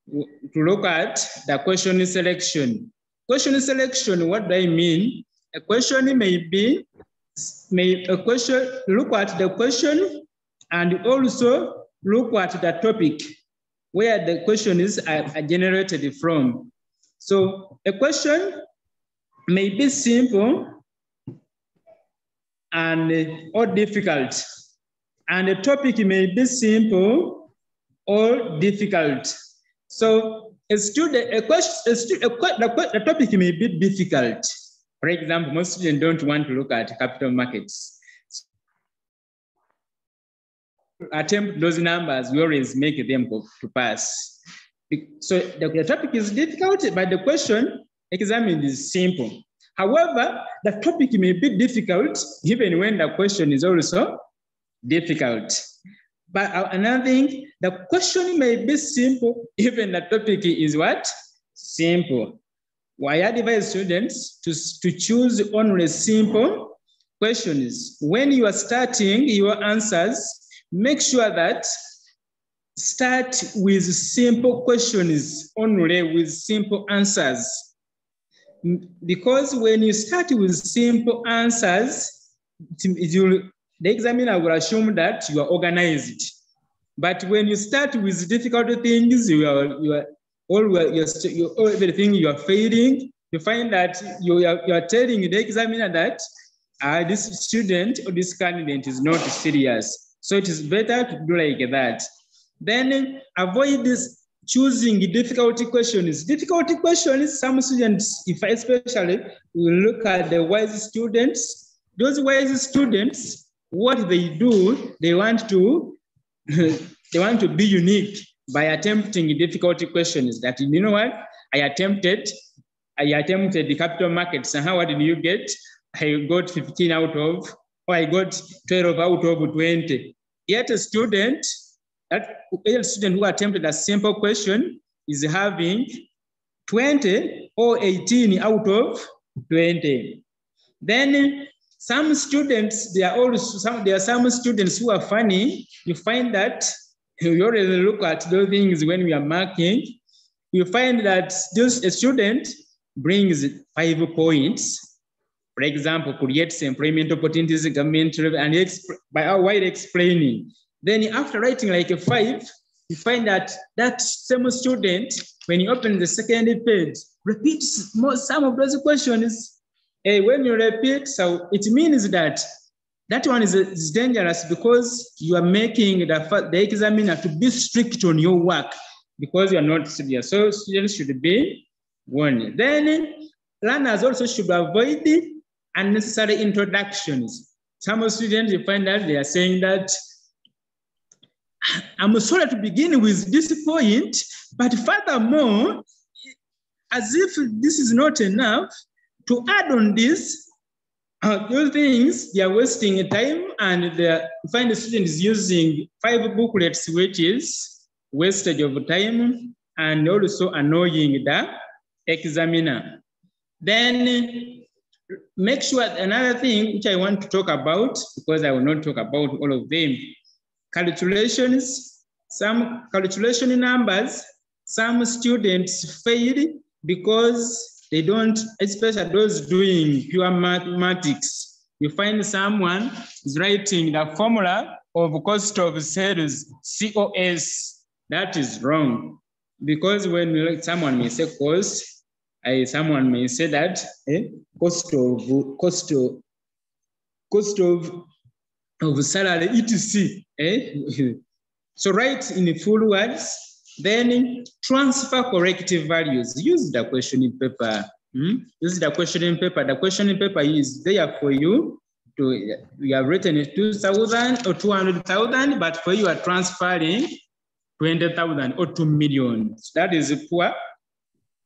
S3: to look at the question selection. Question selection, what do I mean? A question look at the question and also look at the topic where the questions are generated from. So a question may be simple or difficult, and the topic may be simple or difficult. So the topic may be difficult. For example, most students don't want to look at capital markets. Attempt those numbers, we always make them to pass. So the topic is difficult, but the question examined is simple. However, the topic may be difficult even when the question is also difficult. But another thing, the question may be simple, even the topic is what? Simple. I advise students to choose only simple questions. When you are starting your answers, make sure that start with simple questions, only with simple answers. Because when you start with simple answers, the examiner will assume that you are organized. But when you start with difficult things, everything you are failing, you find that you are telling the examiner that this student or this candidate is not serious. So it is better to do like that. Then avoid this choosing difficult questions. Difficult questions, some students, if I especially will look at the wise students, those wise students, what they do, they want to be unique by attempting difficult questions. That, you know what, I attempted the capital markets, and what did you get? I got 15 out of, or I got 12 out of 20. Yet a student who attempted a simple question is having 20 or 18 out of 20. Then some students, there are some students who are funny. You find that you already look at those things when we are marking. You find that a student brings 5 points. For example, creates employment opportunities, government, and while explaining. Then after writing like a 5, you find that that same student, when you open the second page, repeats some of those questions. When you repeat, so it means that that one is dangerous, because you are making the examiner to be strict on your work because you are not serious. So students should be warned. Then learners also should avoid unnecessary introductions. Some students, you find that they are saying that, I'm sorry to begin with this point, but furthermore, as if this is not enough, to add on this, those things, they are wasting time, and you find the students using 5 booklets, which is wastage of time and also annoying the examiner. Then make sure, another thing which I want to talk about, because I will not talk about all of them, calculations, some calculation numbers, some students fail because they don't, especially those doing pure mathematics. You find someone is writing the formula of cost of sales, COS. That is wrong, because when someone may say cost, someone may say that cost of salary, etc. So write in full words, then transfer corrective values. Use the questioning paper. Use the questioning paper. The questioning paper is there for you. You have written 2,000 or 200,000, but for you are transferring 20,000 or 2 million. That is a poor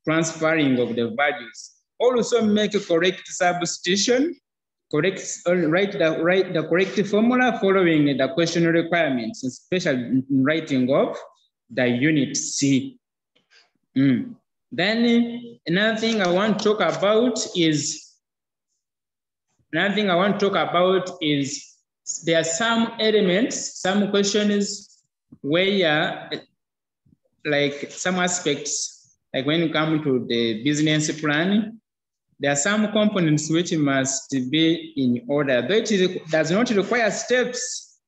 S3: transferring of the values. Also make a correct substitution. Write the correct formula following the question requirements, especially in writing of the unit C. Then another thing I want to talk about is there are some elements, some questions where like some aspects, like when you come to the business plan, there are some components which must be in order, but it does not require steps.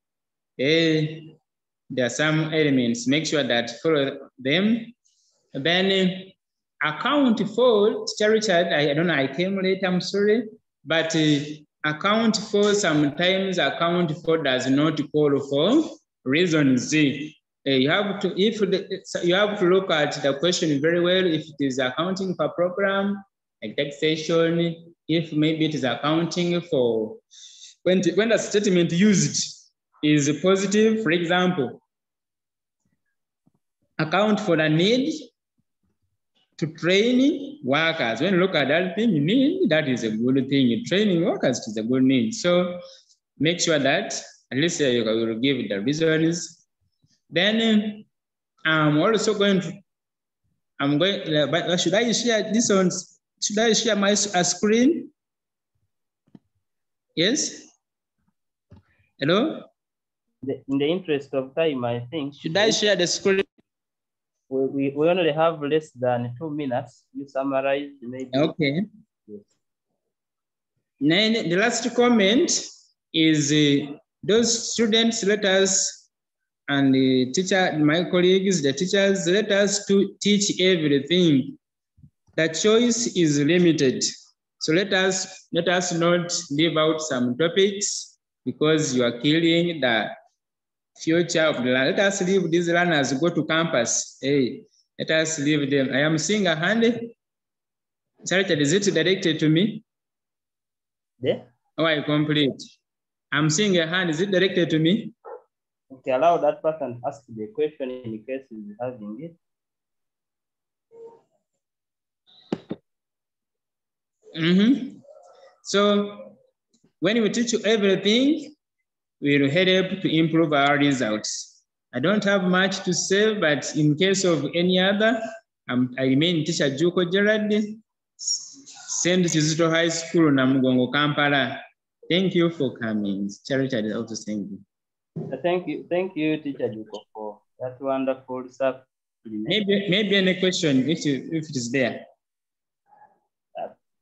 S3: There are some elements, make sure that follow them. Then account for, Teacher Richard, I don't know, I came late, I'm sorry, but account for, sometimes account for does not call for reason Z. You have to you have to look at the question very well. If it is accounting per program, like taxation, if maybe it is accounting for when the statement used is positive, for example, account for the need to train workers. When you look at that thing, you need, that is a good thing. Training workers is a good need. So make sure that at least you will give the reasons. Then I'm also going to, but should I share this on, should I share my screen? Yes? Hello?
S2: In the interest of time, I think.
S3: Should I share the screen?
S2: We only have less than 2 minutes. You summarize maybe.
S3: Okay.
S2: Yes.
S3: Then the last comment is those students, let us, and the teacher, my colleagues, the teachers, let us to teach everything. The choice is limited. So let us not leave out some topics because you are killing the future of the land. Let us leave these learners go to campus. Hey, let us leave them. I am seeing a hand. Sorry, is it directed to me?
S2: Yeah.
S3: Oh, I complete. I'm seeing a hand. Is it directed to me?
S2: Okay, allow that person to ask the question in case he's having it.
S3: So when we teach you everything, we will help to improve our results. I don't have much to say, but in case of any other, I remain teacher Juko Gerard, St. Kizito High School, Namugongo, Kampala. Thank you for coming. Charity is also saying you.
S2: Thank you, Teacher Juko, for that wonderful stuff.
S3: Maybe any question if it is there.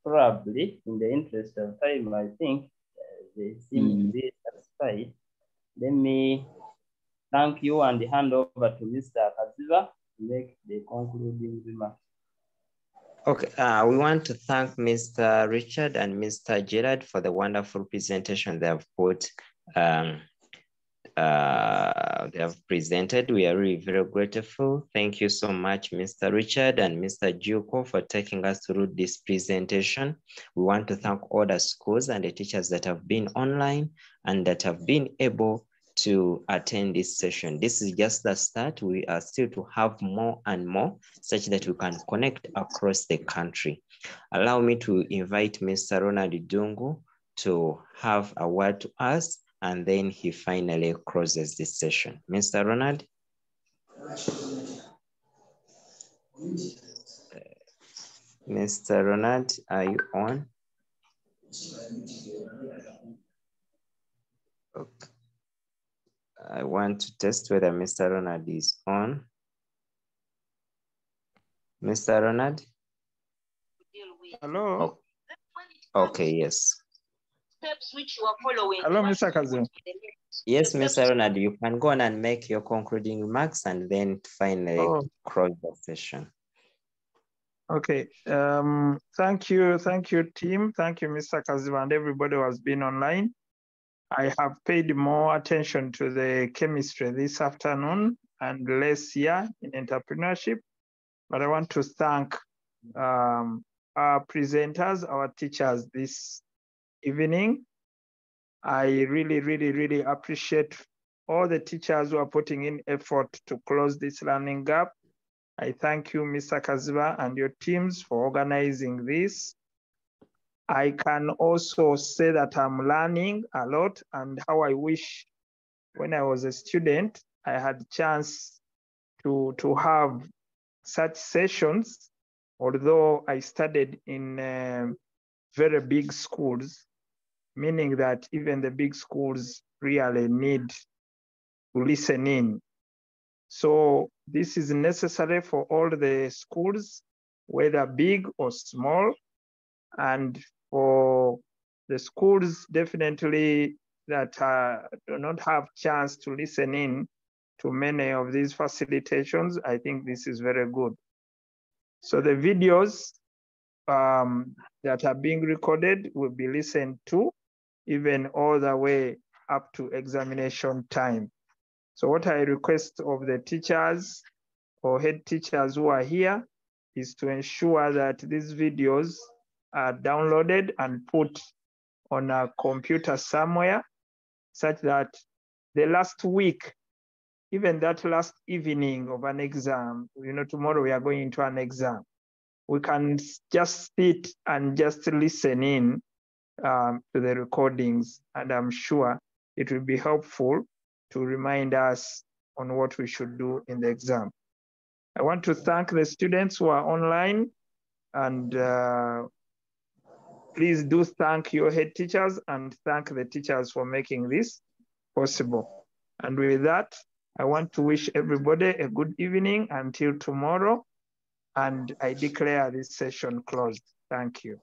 S2: Probably, in the interest of time, I think they seem to be satisfied. Let me thank you and hand over to Mr. Kaziva to make the concluding remarks.
S1: Okay, we want to thank Mr. Richard and Mr. Gerard for the wonderful presentation they have put. They have presented. We are really very grateful. Thank you so much, Mr. Richard and Mr. Juko, for taking us through this presentation. We want to thank all the schools and the teachers that have been online and that have been able to attend this session. This is just the start. We are still to have more and more such that we can connect across the country. Allow me to invite Mr. Ronald Dungu to have a word to us, and then he finally closes this session. Mr. Ronald? Mr. Ronald, are you on? Okay. I want to test whether Mr. Ronald is on. Mr. Ronald?
S5: Hello.
S1: Oh. Okay, yes.
S4: Steps which you are following.
S5: Hello, Mr. Kazu.
S1: Yes, Mr. Ronald, you can go on and make your concluding remarks and then finally close the session.
S5: Okay. Thank you, team. Thank you, Mr. Kazu, and everybody who has been online. I have paid more attention to the chemistry this afternoon and less here in entrepreneurship. But I want to thank our presenters, our teachers this evening. I really appreciate all the teachers who are putting in effort to close this learning gap. I thank you, Mr. Kaziba, and your teams for organizing this. I can also say that I'm learning a lot, and how I wish when I was a student, I had a chance to have such sessions, although I studied in very big schools, meaning that even the big schools really need to listen in. So this is necessary for all the schools, whether big or small, and for the schools definitely that do not have chance to listen in to many of these facilitations. I think this is very good. So the videos that are being recorded will be listened to even all the way up to examination time. So what I request of the teachers or head teachers who are here is to ensure that these videos are downloaded and put on a computer somewhere, such that the last week, even that last evening of an exam, tomorrow we are going into an exam, we can just sit and just listen in to the recordings, and I'm sure it will be helpful to remind us on what we should do in the exam. I want to thank the students who are online, and please do thank your head teachers and thank the teachers for making this possible. And with that, I want to wish everybody a good evening until tomorrow, and I declare this session closed. Thank you.